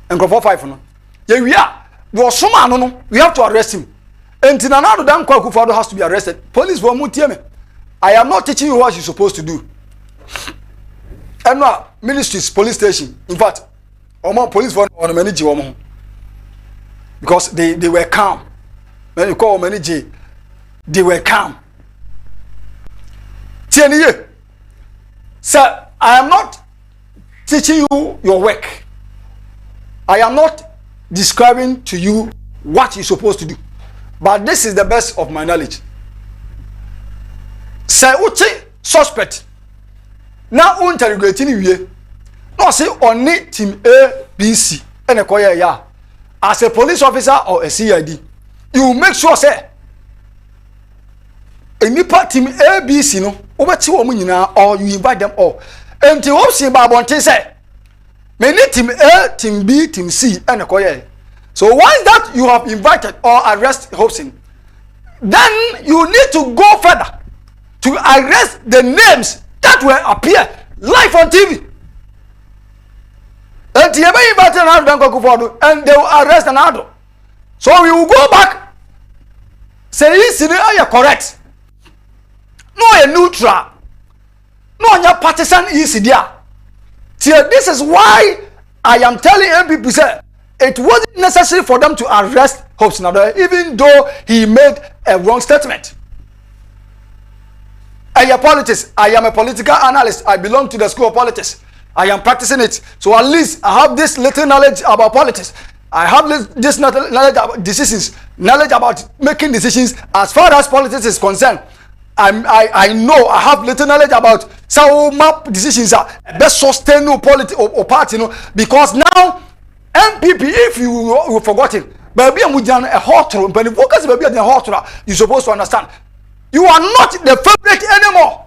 Nkrofobe 5 no. Yeah, we are. We have to arrest him. And Tinanado Dan Kwakufado has to be arrested. Police for Mutieme. I am not teaching you what you're supposed to do. And now, ministries, police station. In fact, Oman police for manage Oman. Because they were calm. When you call manage, they were calm. Tieniye. Sir, I am not teaching you your work. I am not describing to you what you're supposed to do. But this is the best of my knowledge. Say uche suspect. Now interrogating you. No say only team A, B, C. And a ya. As a police officer or a CID, you make sure say any part team A, B, C no over 2 or you invite them all. And to see Babonte say many team A, team B, team C, and a so once that you have invited or arrest Hobson, then you need to go further to arrest the names that will appear live on TV. And they will arrest another. So we will go back. Say this is correct. No a neutral. No a partisan is there. This is why I am telling MPP say it wasn't necessary for them to arrest Hobson, even though he made a wrong statement. I am a political analyst. I belong to the school of politics. I am practicing it. So at least I have this little knowledge about politics. I have this knowledge about decisions, knowledge about making decisions as far as politics is concerned. I know I have little knowledge about some map decisions are best sustainable polity or party, because now MPP, if you forgotten, baby, I'm a hot room, but focus baby a hot room, you're supposed to understand. You are not the favorite anymore.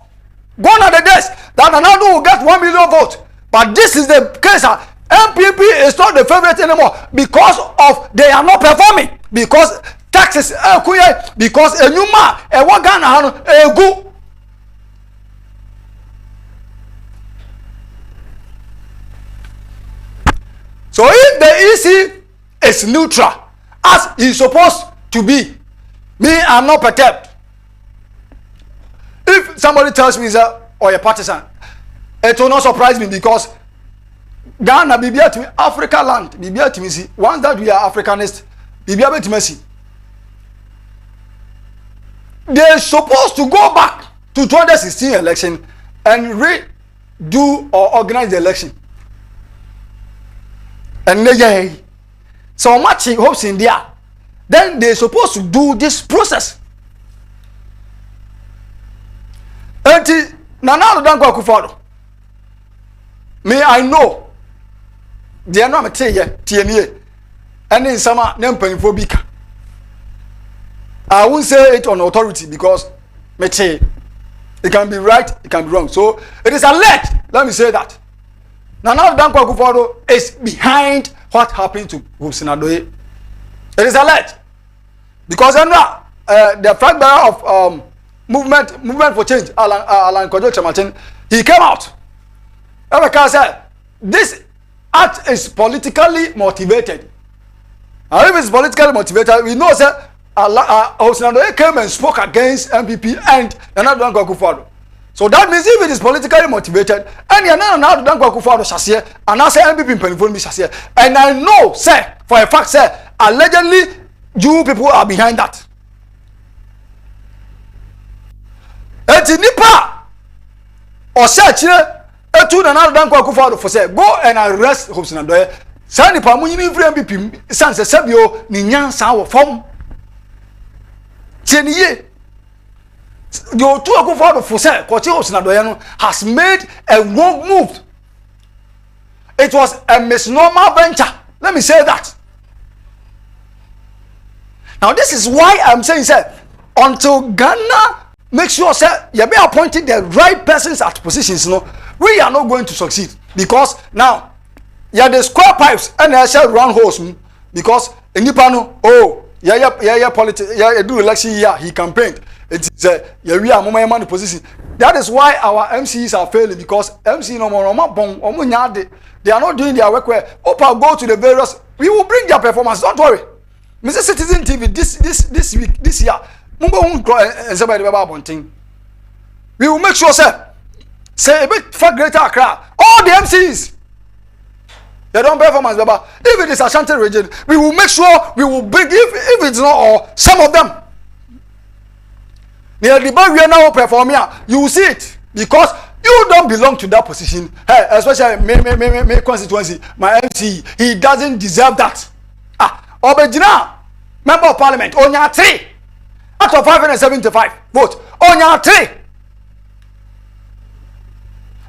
Gone are the days that another will get 1 million votes. But this is the case. MPP is not the favorite anymore because of they are not performing. Because taxes, because a new man, a Wagana, a go. So if the EC is neutral, as he's supposed to be, me, I'm not perturbed. If somebody tells me that or a partisan, it will not surprise me because Ghana, Bibia to me, Africa land, Bibia to me see. Once that we are Africanist, Bibia to me see. They're supposed to go back to 2016 election and redo or organize the election. And yeah, so much hopes in there. Then they're supposed to do this process. And now don't go follow. Me, I know. They are not a TNA. And in summer, Nempaniphobia. I won't say it on authority because it can be right, it can be wrong. So it is alleged. Let me say that. Now Dankwa Akufo-Addo is behind what happened to Hobson Adoye. It is alleged because the flag bearer of movement for change, Alan Kojo Chamatin, he came out. Everyone said this act is politically motivated. And if it's politically motivated, we know that Hobson Adoye came and spoke against MPP and Nana Akufo-Addo. So that means if it is politically motivated, and you're not Dankwa Akufo-Addo Shasia, and I say MPP Penifon Shasia, and I know, sir, for a fact, sir, allegedly, you people are behind that. Eti nipa or search etu na Dankwa Akufo-Addo for say go and arrest Hobson Adoye. Say nipa mu yini free MPP san se sebio ni nyansa wo fom. Tieniye. Your two Akufo-Addo for say Kochi Hobson Adoye has made a wrong move. It was a misnomer venture. Let me say that. Now this is why I'm saying, sir, until Ghana make sure say you be appointing the right persons at positions, no, we are not going to succeed. Because now you the square pipes and I say round holes because in Nipano, oh yeah politics, yeah do election year he campaigned. It's yeah we are moment position. That is why our MCs are failing, because MC no more they are not doing their work well. Opa go to the various, we will bring their performance, don't worry. Mr. Citizen TV this week, this year, we will make sure say a bit far greater Accra. All the MCs, they don't performance, Baba. If it is Ashanti region, we will make sure we will bring, if it's not all, some of them. Near the bar we are now performing, you will see it, because you don't belong to that position. Hey, especially my constituency, my MC, he doesn't deserve that. Obejina, member of parliament, onya 3 out of 575 vote, onya 3.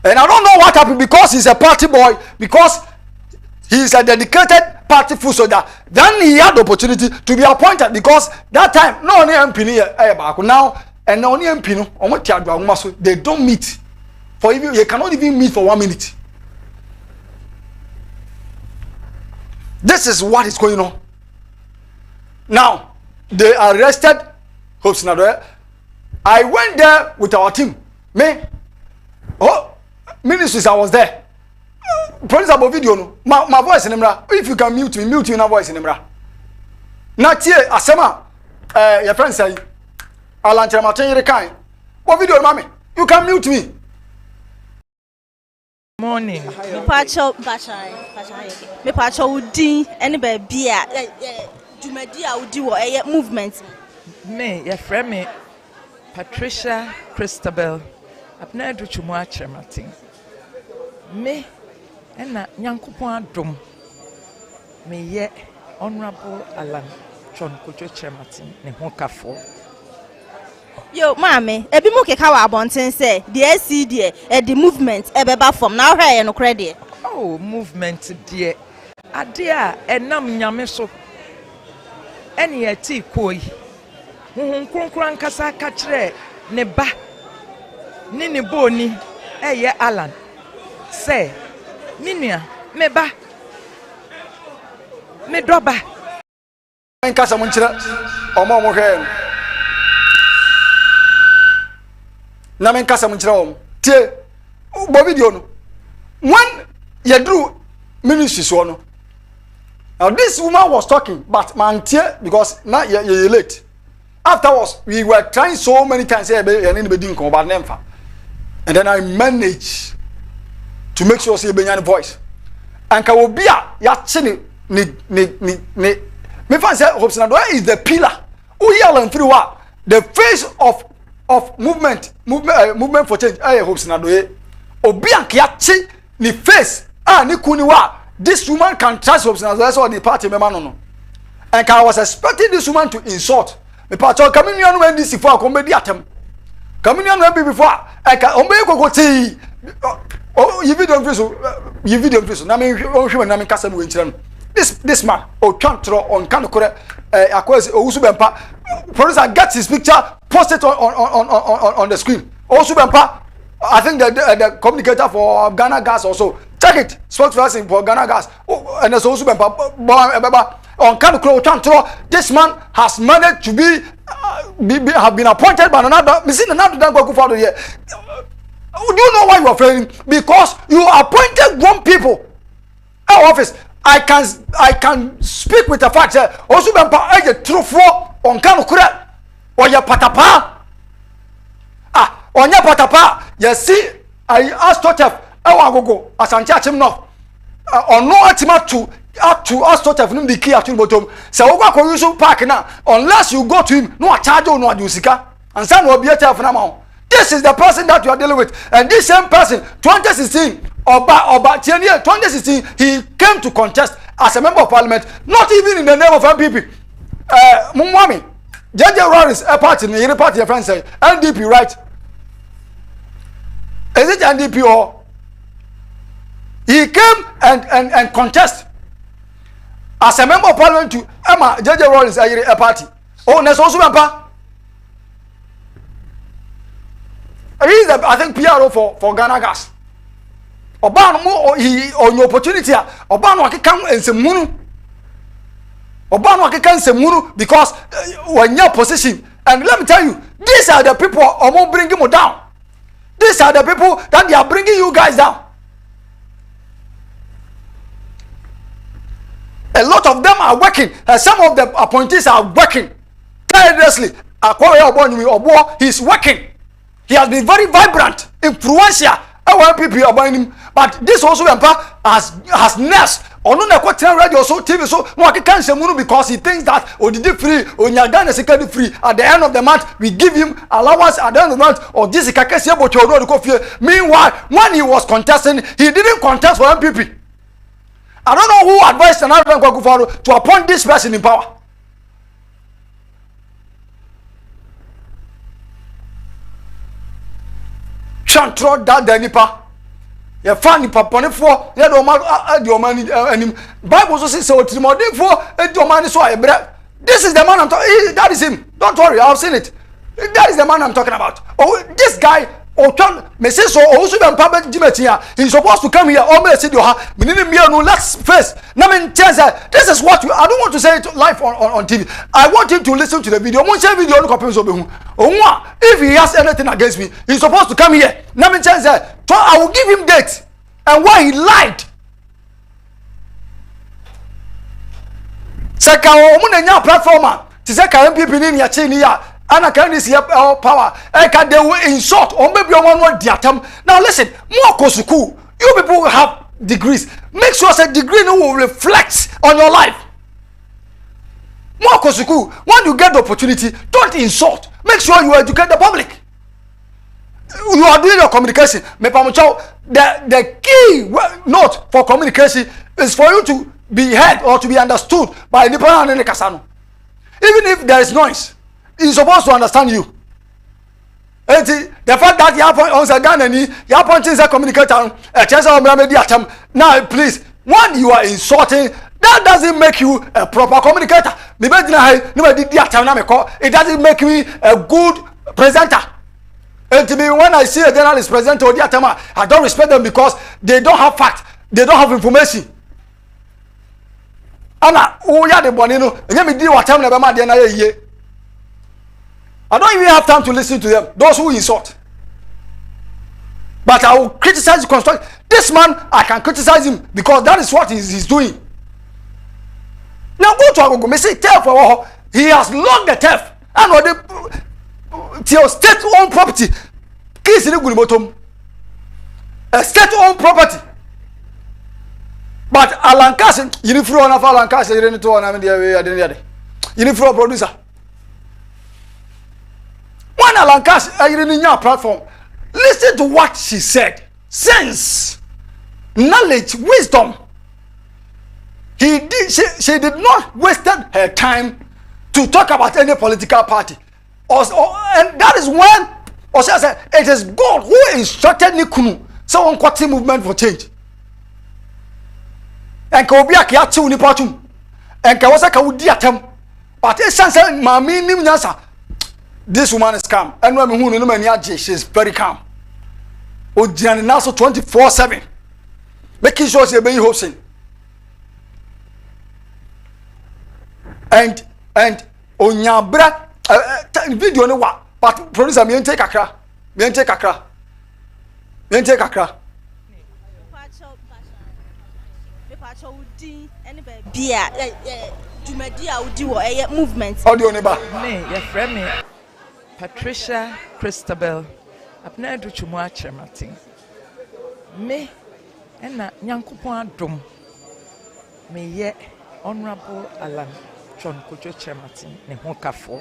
And I don't know what happened, because he's a party boy, because he's a dedicated party full soldier. Then he had the opportunity to be appointed, because that time no only MP now and no only MP no, they don't meet for even, they cannot even meet for 1 minute. This is what is going on. Now they arrested Hope Sinadoye. I went there with our team. Ministries, I was there. Police about video no. My voice in Emra. If you can mute me in a voice in Emra. Not here, Asema, your friend say, Alan Martin, you're kind. What video, mommy? You can mute me. Morning. Me pacho udi any baby Jumedia udi wo movement. Me, your friend me, Patricia Christabel. Abna do chumwa Martin. Me, ena nyankopon adom. Me ye Honorable Alan John Kojo Martin ne honkafo. Yo, mami, ebi mo keka wa abonten say the SC the movement ebeba from now here no credit. Oh, movement dear. Adia enam nyame so. Eni eti koi. Huhun kronkran kasa ka kire ne ba. Ni ne boni eye Alan. Say, minua me ba. Me doba. Nkasa mo nkira omo mo hwe na men kasa mo nkira om tie bo video no when you drew ministry so no. Now this woman was talking, but man tie because now you late. Afterwards we were trying so many times say anybody didn't come about nemfa, and then I managed to make sure say be voice and ka obi a ya che ni me fan say Hope Sinadoye is the pillar who yell and free wa the face of movement for change. Hope Sinadoye obi an ya che ni face ni kuni wa this woman can trust Hope Sinadoye so the party member no. And I was expecting this woman to insult me party communion when this for comedy atem communion when before I can ombe go ti you video so na me hwe na me kasa no wenchira no. This man, Okantro on Kanokore, Akwes, Osubempa, producer gets his picture, post it on the screen. Osubempa, I think the communicator for Ghana Gas also. Check it, spokesperson for Ghana Gas. And there's Osubempa on Kanokore, Okantro. This man has managed to have been appointed by another. Do you know why you are failing? Because you appointed one people. Our office. I can speak with the fact that Osubempa is a true for on Kanokure or your patapa. On your patapa, you see, I asked Totef, I will go as I'm chatting now. On no ultimate to ask Totef, the key at the bottom. So, Oga Park now, unless you go to him, no charge or no Adusika, and some will be a telephone. This is the person that you are dealing with, and this same person, 2016. Oba 2016, he came to contest as a member of parliament, not even in the name of MPP. Mumwami, JJ Lawrence, a party, the party, your friend say, NDP, right? Is it NDP or? He came and contest as a member of parliament to Emma, JJ Lawrence, a party. Oh, Neso Subempa. is the, I think, PRO for Ghana Gas. Oba no he on your opportunity. Oba no akeka nsemunu. Oba no akeka nsemunu because when your position. And let me tell you, these are the people who bringing you down. These are the people that they are bringing you guys down. A lot of them are working. Some of the appointees are working tirelessly. He's working. He has been very vibrant, influential. But this also has nerves. Ono na kwatena radio so TV so no akeka nsемunu because he thinks that odidi free onyaga na security free at the end of the month we give him allowance at the end of the month or this kakesi ebocho odo ko fie. Meanwhile, when he was contesting, he didn't contest for MPP. I don't know who advised another Kwaku to appoint this person in power. Chantro that the nipa. You find the papa for you don't man and Bible also says so Timothy for so this is the man I'm talking. That is him. Don't worry, I've seen it. That is the man I'm talking about. Oh, this guy he's supposed to come here. Let's face. This is what I don't want to say it live on TV. I want him to listen to the video. If he has anything against me, he's supposed to come here. I will give him dates. And why he lied. Platform. And I can't see power. They will insult or maybe one word diatom. Now listen, more kosuku. You people have degrees. Make sure that degree will reflect on your life. More kosuku. When you get the opportunity, don't insult. Make sure you educate the public. You are doing your communication. The key note for communication is for you to be heard or to be understood by the person in the casano. Even if there is noise, he's supposed to understand you. The fact that you have on the gun and you are pointing the communicator, now please, when you are insulting, that doesn't make you a proper communicator. It doesn't make me a good presenter. And to me, when I see a journalist presenter, I don't respect them because they don't have facts, they don't have information. I don't even have time to listen to them, those who insult. But I will criticize the construct. This man, I can criticize him because that is what he's doing. Now go to Agogo, me say theft for he has locked the theft and what the state-owned property. Case in the a state-owned property. But Alankas, you need for Alankas, you didn't know you need for a producer. When Alankas in your platform, listen to what she said. Sense, knowledge, wisdom. She did not waste her time to talk about any political party. And that is when Osha said, it is God who instructed Nikunu, so on Kwati movement for change. And Kobia Kiatu Nipatum, and Kawasaka would diatem. But it's answer, Mammy Nimnasa. This woman is calm. And when she is very calm. Ojian Naso 24/7. Making sure she be hosting. And Onyabra video no wa. But producer me take akra. Me take akra. Movement. Audio neba. Me, your friend me, Patricia Christabel. Abna do chumwa chematin. Me, ena nyankopon adom. Me ye Honorable Alan John Kojo Chematin ne ho kafo.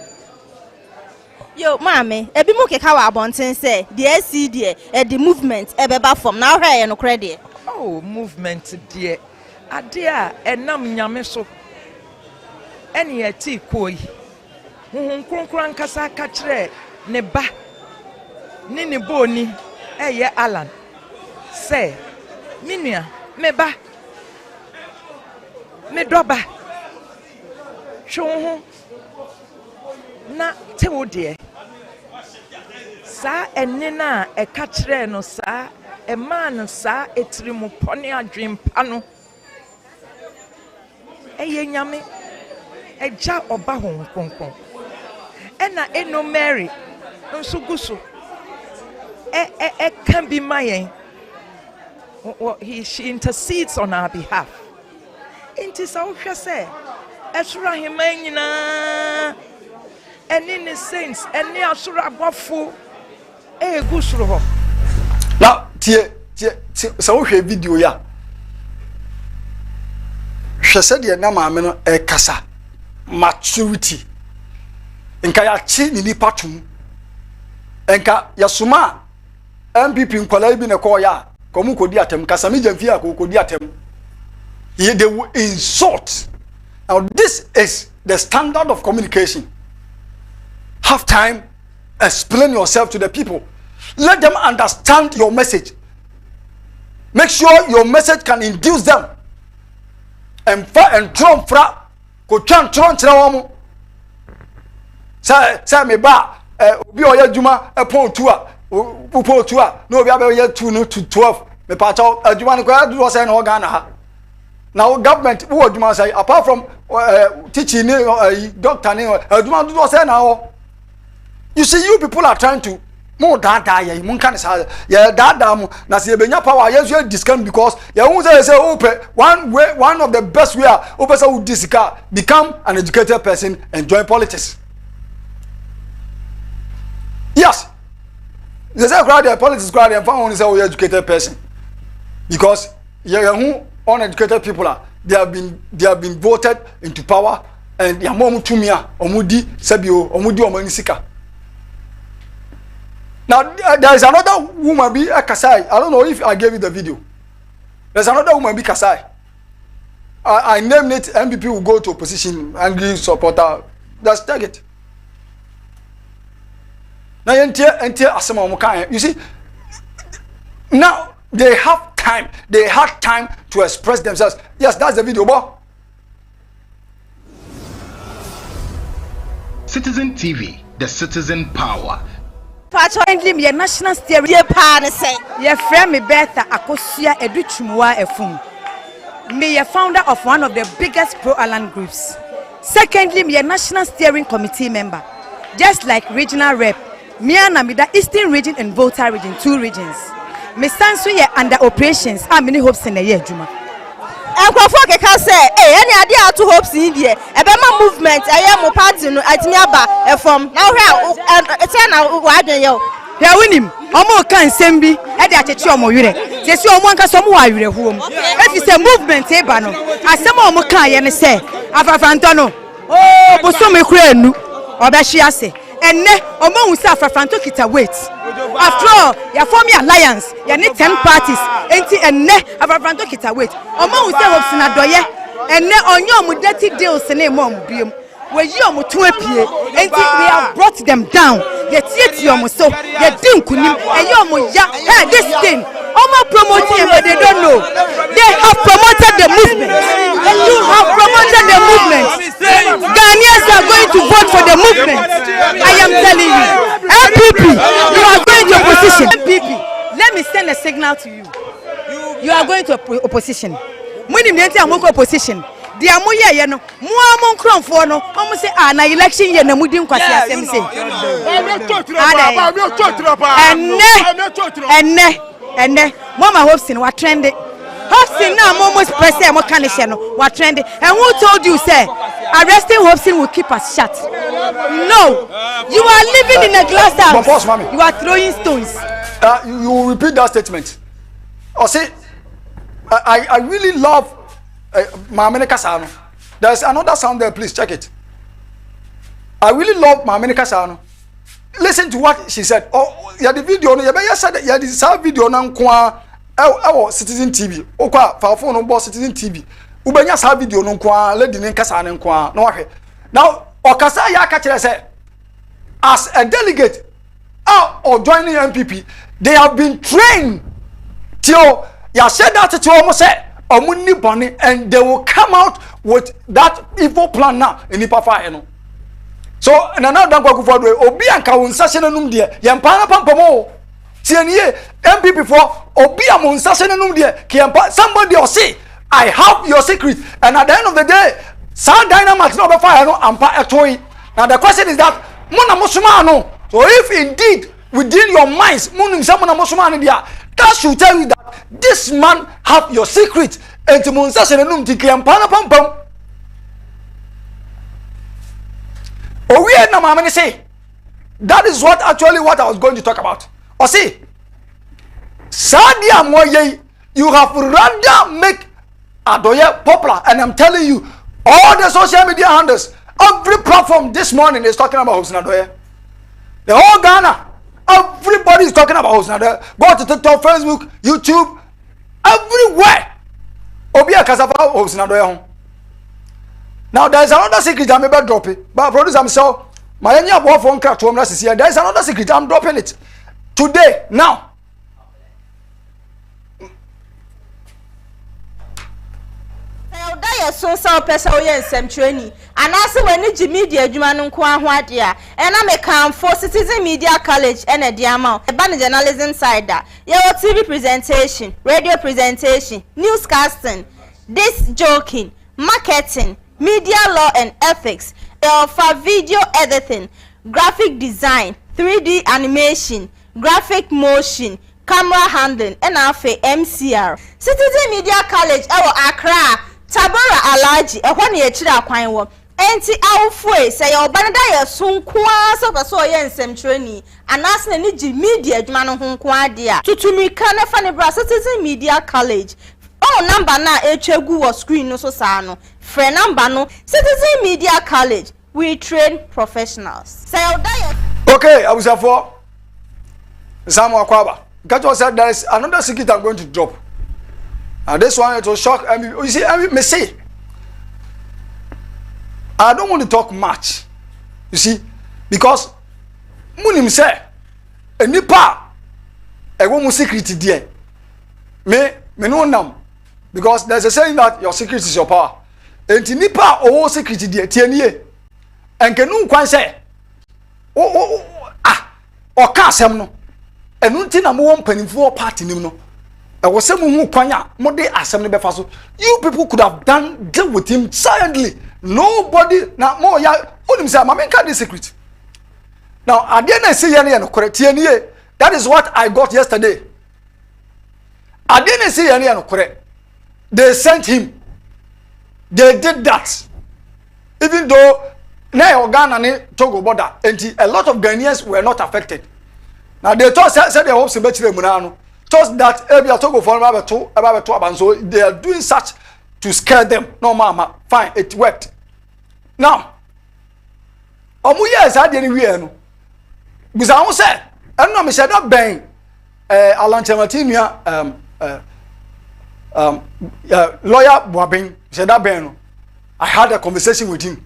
Yo, mami, ebi mo keka wa abonten say the SC the movement ebeba from now hwe no credit. Oh, movement dear. Ade a enam nyame so. Ene ati koi. Huhun kronkran kasa ka kire ne ba. Ni boni eye Alan. Say, minua me ba. Me doba. Show na te wo de. sa enina e ka kire no sa e ma no sa etirimu pone adwempa no eye nyame eja oba hon konkon ena eno Mary nso guso can be mayen she intercedes on our behalf inti sa wo hwe se esura hema nyina eni ne saints eni asura abofo gusuro ho na tie sa wo hwe video ya hwe se de na maame no kasa maturity nka ya chi ni nipa tum enka ya suma MPP nkwala bi ne ko ya ko mu kodi atem kasa me jamfia ko kodi atem they will insult. Now this is the standard of communication. Have time, explain yourself to the people, let them understand your message, make sure your message can induce them and tron fra ko twan tron kire wo say me ba obi oya djuma epon 2 a upon 2 a no obi abe 2 no to 12 me pa chaw adjuma ne ko do say na Ghana ha. Now government who adjuma say apart from teaching doctor ne adjuma do say na. You see, you people are trying to more data ya mun kan say ya data mu na say benya power ya so discount because ya won say one of the best way open say would disika become an educated person and join politics. Yes, they say crowd politics crowd and found say we educated person because who uneducated people are they have been voted into power and ya mo mutumia omudi sabio omudi omanisika. Now there is another woman be Kasai. I don't know if I gave you the video. There's another woman be Kasai. I named it MPP will go to opposition, angry supporter. Just take it. Now you see, now they have time. They had time to express themselves. Yes, that's the video, boy. Citizen TV, the citizen power. Currently, me a national steering say ye friend me Bertha Akosia Educhumwa Efum. Me a founder of one of the biggest pro-Alan groups. Secondly, me a national steering committee member. Just like regional rep, me and the Eastern region and Volta region, 2 regions. Me stand so ye under operations. How many hopes in a year, Juma? Ekwafo ke ka say any ade ato hopes in there ebema movement mo party no atimi aba from now here e na wa adwen ye ya winim omo kan sembi e de achechi omo wire se si omo anka so mo wa wire huom e fi say movement e ba no asem omo kan ye ne say afafanto no oh boso me kura enu obehwe ase enne omo hu say afafanto kita wait after all ya form alliance ya need 10 parties enti enne afafanto kita wait omo hu say hopes na doye enne onyo omo dirty deals ne mo biem we yi omo to apie enti we have brought them down ye tie omo so ye din kunim eyi omo ya hey this thing omo promoting but they don't know they have promoted the movement and you have promoted the movement. Ghanaians are going to vote for the movement. I am telling you MPP you are going to opposition. MPP let me send a signal to you. You are going to opposition. When you enter opposition the amoye ye no mo amon no omo say na election ye na mudi nkwasi asem say enne mama Hobson wa trend Hobson na almost press e mo kan she no wa trend and who told you say arresting Hobson will keep us shut? No, you are living in a glass house. You are throwing stones. You repeat that statement. Or say I really love Mamene Kasano. There's another sound there, please check it. I really love Mamene Kasano. Listen to what she said. Oh, yeah, the video. Yeah, said yeah, this video na nkwa. Citizen TV. Okwa for phone on boss Citizen TV. Ubenya sa video no nkwa. Lady ne Kasano nkwa. No wahwe. Now, Okasa ya kachire say, as a delegate, or joining MPP, they have been trained till ya said that to almost say. And they will come out with that evil plan now in Nipa Fire. So na now dan kwaku for do obi anka won sase nanum de ye mpa na pampamo tie nie MPP for obi amon sase nanum de ke mpa somebody or say I have your secret and at the end of the day sound dynamite no be fire no ampa etoy. Now the question is that muna musuma no. So if indeed within your minds munum say muna musuma no dia, that should tell you that this man have your secret and mun sase nanum de ke mpa na pampam. Oh, we na mama say that is what actually what I was going to talk about. Or see, Sadia Moye, you have rather make Adoye popular, and I'm telling you, all the social media handles, every platform this morning is talking about Hosna Adoye. The whole Ghana, everybody is talking about Hosna Adoye. Go to TikTok, Facebook, YouTube, everywhere. Obia Kasava Hosna Adoye. Now there is another secret I'm about dropping. But producer himself, my any of phone crack to him last year. There is another secret I'm dropping it today. Now, so so person we nsem training and as when ni media adwuma no nko ahoade a na me kan for Citizen Media College and the amount e ba journalism side da your TV presentation, radio presentation, newscasting, disc joking, marketing, media law and ethics, for video editing, graphic design, 3D animation, graphic motion, camera handling, and afe MCR. Citizen Media College ewo Accra, Tabora Alaji, ehwa na yechira kwan wo. Enti awfue say your banada ye sonkwa so person ye nsem training anas na ni media adwuma no ho nko ade a tutumika na fa ne bra Citizen Media College. Oh, number na echegu wo screen no so sa no. Friend number no Citizen Media College. We train professionals. Say okay, I was for Samuel Kwaba. Got you said there is another secret I'm going to drop. And this one it will shock. I mean, you see, me say I don't want to talk much. You see, because Munim say a nipa a woman secret there. Me no nam. Because there's a saying that your secret is your power. And nipa o secret there tienie. And kenu kwan say o ka asem no. Enu nti na mo won panimfo party nim no. I was saying, you people could have dealt with him silently. Nobody now more ya only say my can't this secret. Now I didn't say any correct. That is what I got yesterday. I didn't say any correct. They sent him. They did that. Even though now Ghana and Togo border, and a lot of Ghanaians were not affected. Now they thought said they hope to bet them. Just that every Togo for about so they are doing such to scare them. No, mama, fine, it worked. Now, Omuya is had anywhere. No, because I won't say, I don't know, Mister Not Bang, Alan Chamatinia, lawyer Boabing, said that Bang. I had a conversation with him.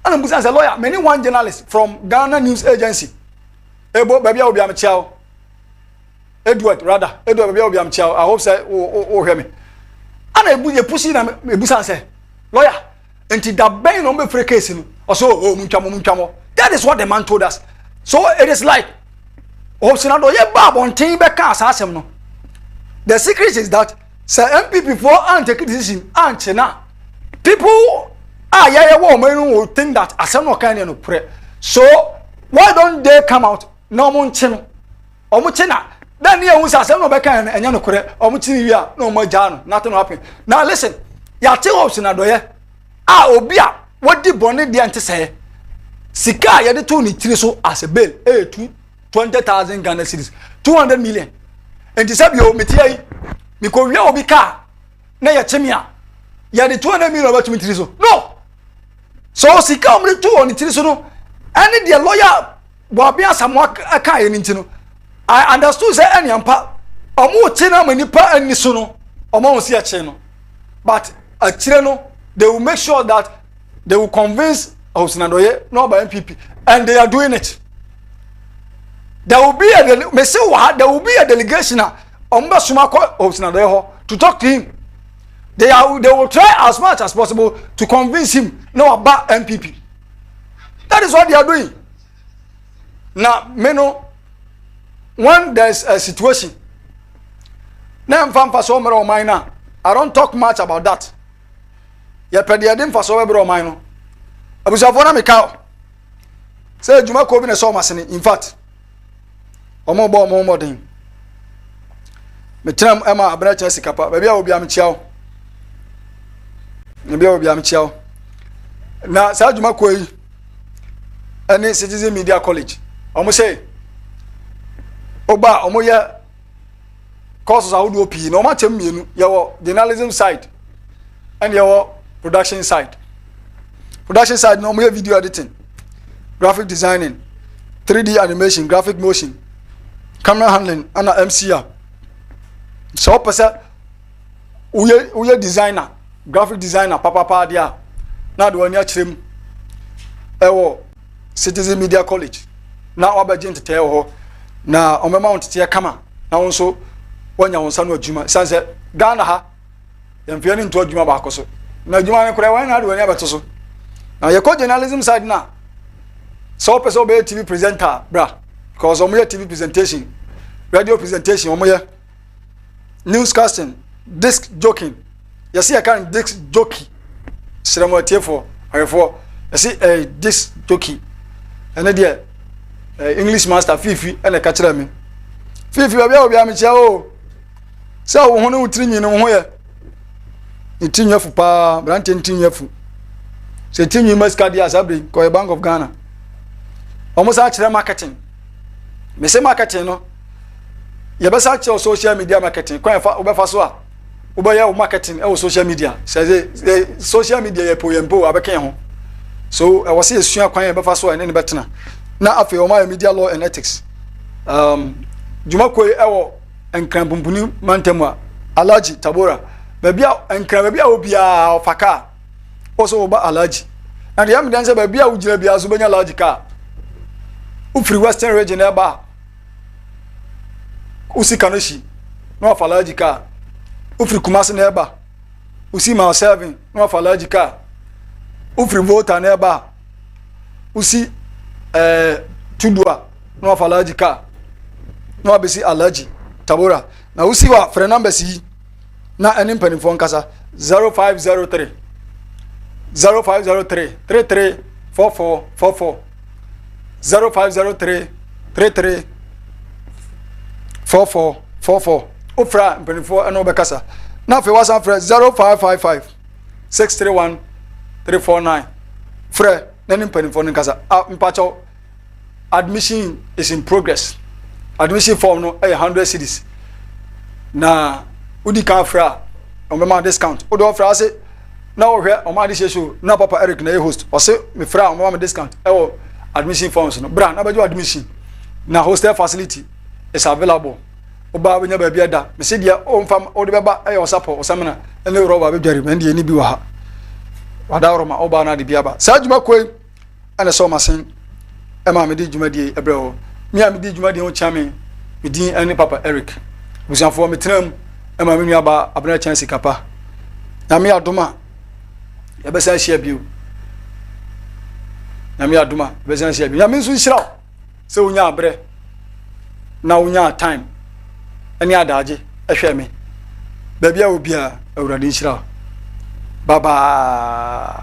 And as a lawyer, many one journalist from Ghana News Agency, Ebo Baby Obiamchao. Edward baby am child. I hope say hear me. And I push na me busa say lawyer enti da ben no me free case no also munchamo. That is what the man told us. So it is like hope say na do ye ba bonten be ka asasem no. The secret is that say MP before and take decision and na people will think that asem no kan no pray. So why don't they come out no munchino omuchina. Then you will say, no, Becca and Yanokore, or Mutia, no more Jan, nothing happened. Now listen, ya tell us in Adoye. Obia, what did Bonnet the to say? Sika, ya the 2 so as a bill, 20,000 Ghana cities, 200 million. And to say, you, Metia, because you will be car, Naya Chemia, ya the 200 million about to so. No! So Sika only 2 on the Tirisono, and the lawyer, Bobia, somewhat a car in Intino. I understood say any ampa omo chena manipa ani so no omo si a cheno but a cheno they will make sure that they will convince Osinadoye no by MPP and they are doing it. There will be a delegation omba sumako Osinadoye ho to talk to him. They will try as much as possible to convince him no about MPP. That is what they are doing. Now, Meno, when there's a situation, I don't talk much about that. Ya pediadim for so ebro mine. Abusafo na me ka. Say Juma ko bi na so masene. In fact, omo bo omo modern. Me tram ema abra cha sikapa. Ba bia obi am chiao. Ne bia obi am chiao. Na sa Juma ko yi any Citizen Media College. Omo say oba omo ye courses how do opi no ma tem mienu ye wo journalism side and ye wo production side. Production side no more video editing, graphic designing, 3D animation, graphic motion, camera handling, and MCR. So person we designer, graphic designer, papa dia. Now the one ya chim ewo Citizen Media College. Now obaje ntete ho na omema ontete kama. Na wonso wanya wonsa no adwuma. Sanse Ghana ha yemfie ni nto adwuma ba akoso. Na adwuma ne kura wan na de wani abeto so. Na ye ko journalism side na. So person be TV presenter bra because omo TV presentation, radio presentation omo ye newscasting, disc joking. You see I can disc jockey. Siramo tiefo, ayefo. You see disc jockey. And there English master Fifi and a catcher me. Fifi obi am chia o. So wo hono utiri nyi no ho ye. Itinyo fu pa, branch itinyo fu. Se tinyo maskadi asabre ko Bank of Ghana. Almost actually marketing. Me say marketing no. Ye be sa social media marketing. Kwa fa obefa so a. Obeya marketing e social media. Say social media ye poyempo abeken ho. So I was say esua kwan ye befa so a ne betena. Na afi o my media law and ethics. Juma ko e wo enkran bumbuni mantemu a Alhaji Tabora. Babia enkran babia obia ofaka. Also oba Alhaji. And the am say babia ujira bia so benya Alhaji ka. Ufri Western region eba. Usi Kanoshi. No of Alhaji ka. Ufri Kumasi neba. Usi Mount 7 no of Alhaji ka. Ufri Volta neba. Usi Tudua no of Alhaji ka. No abesi Alhaji Tabora. Na usi wa frɛ number si na enim penifo nkasa 0503 334444 0503 334444 ofra penifo eno bekasa na fe wasan frɛ 0555 631 349 frɛ na enim penifo nkasa mpacho admission is in progress. Admission form no 100 cedis. Na udi kan fra o me ma discount. O do fra se na o hwe o ma de show na papa Eric na host. O se me fra o ma discount. E wo admission forms no. Bra na ba admission. Na hostel facility is available. O ba benya ba bia da. Me se dia o mfam o de beba e o support o samena. Ene roba be dware me de ni bi wa ha. Wada roma o ba na de bia ba. Sa djuma koi ene so masen e ma me de djuma die ebre ho. Me am di djuma de ho chame me din ene papa Eric busanfo me tenam e ma me nua ba abna chance kapa na me adoma e be san share bio na me adoma e be san share bio na me nso nhyira se wonya abre na wonya time ene adaje e hwe me ba bia obi a awurade nhyira baba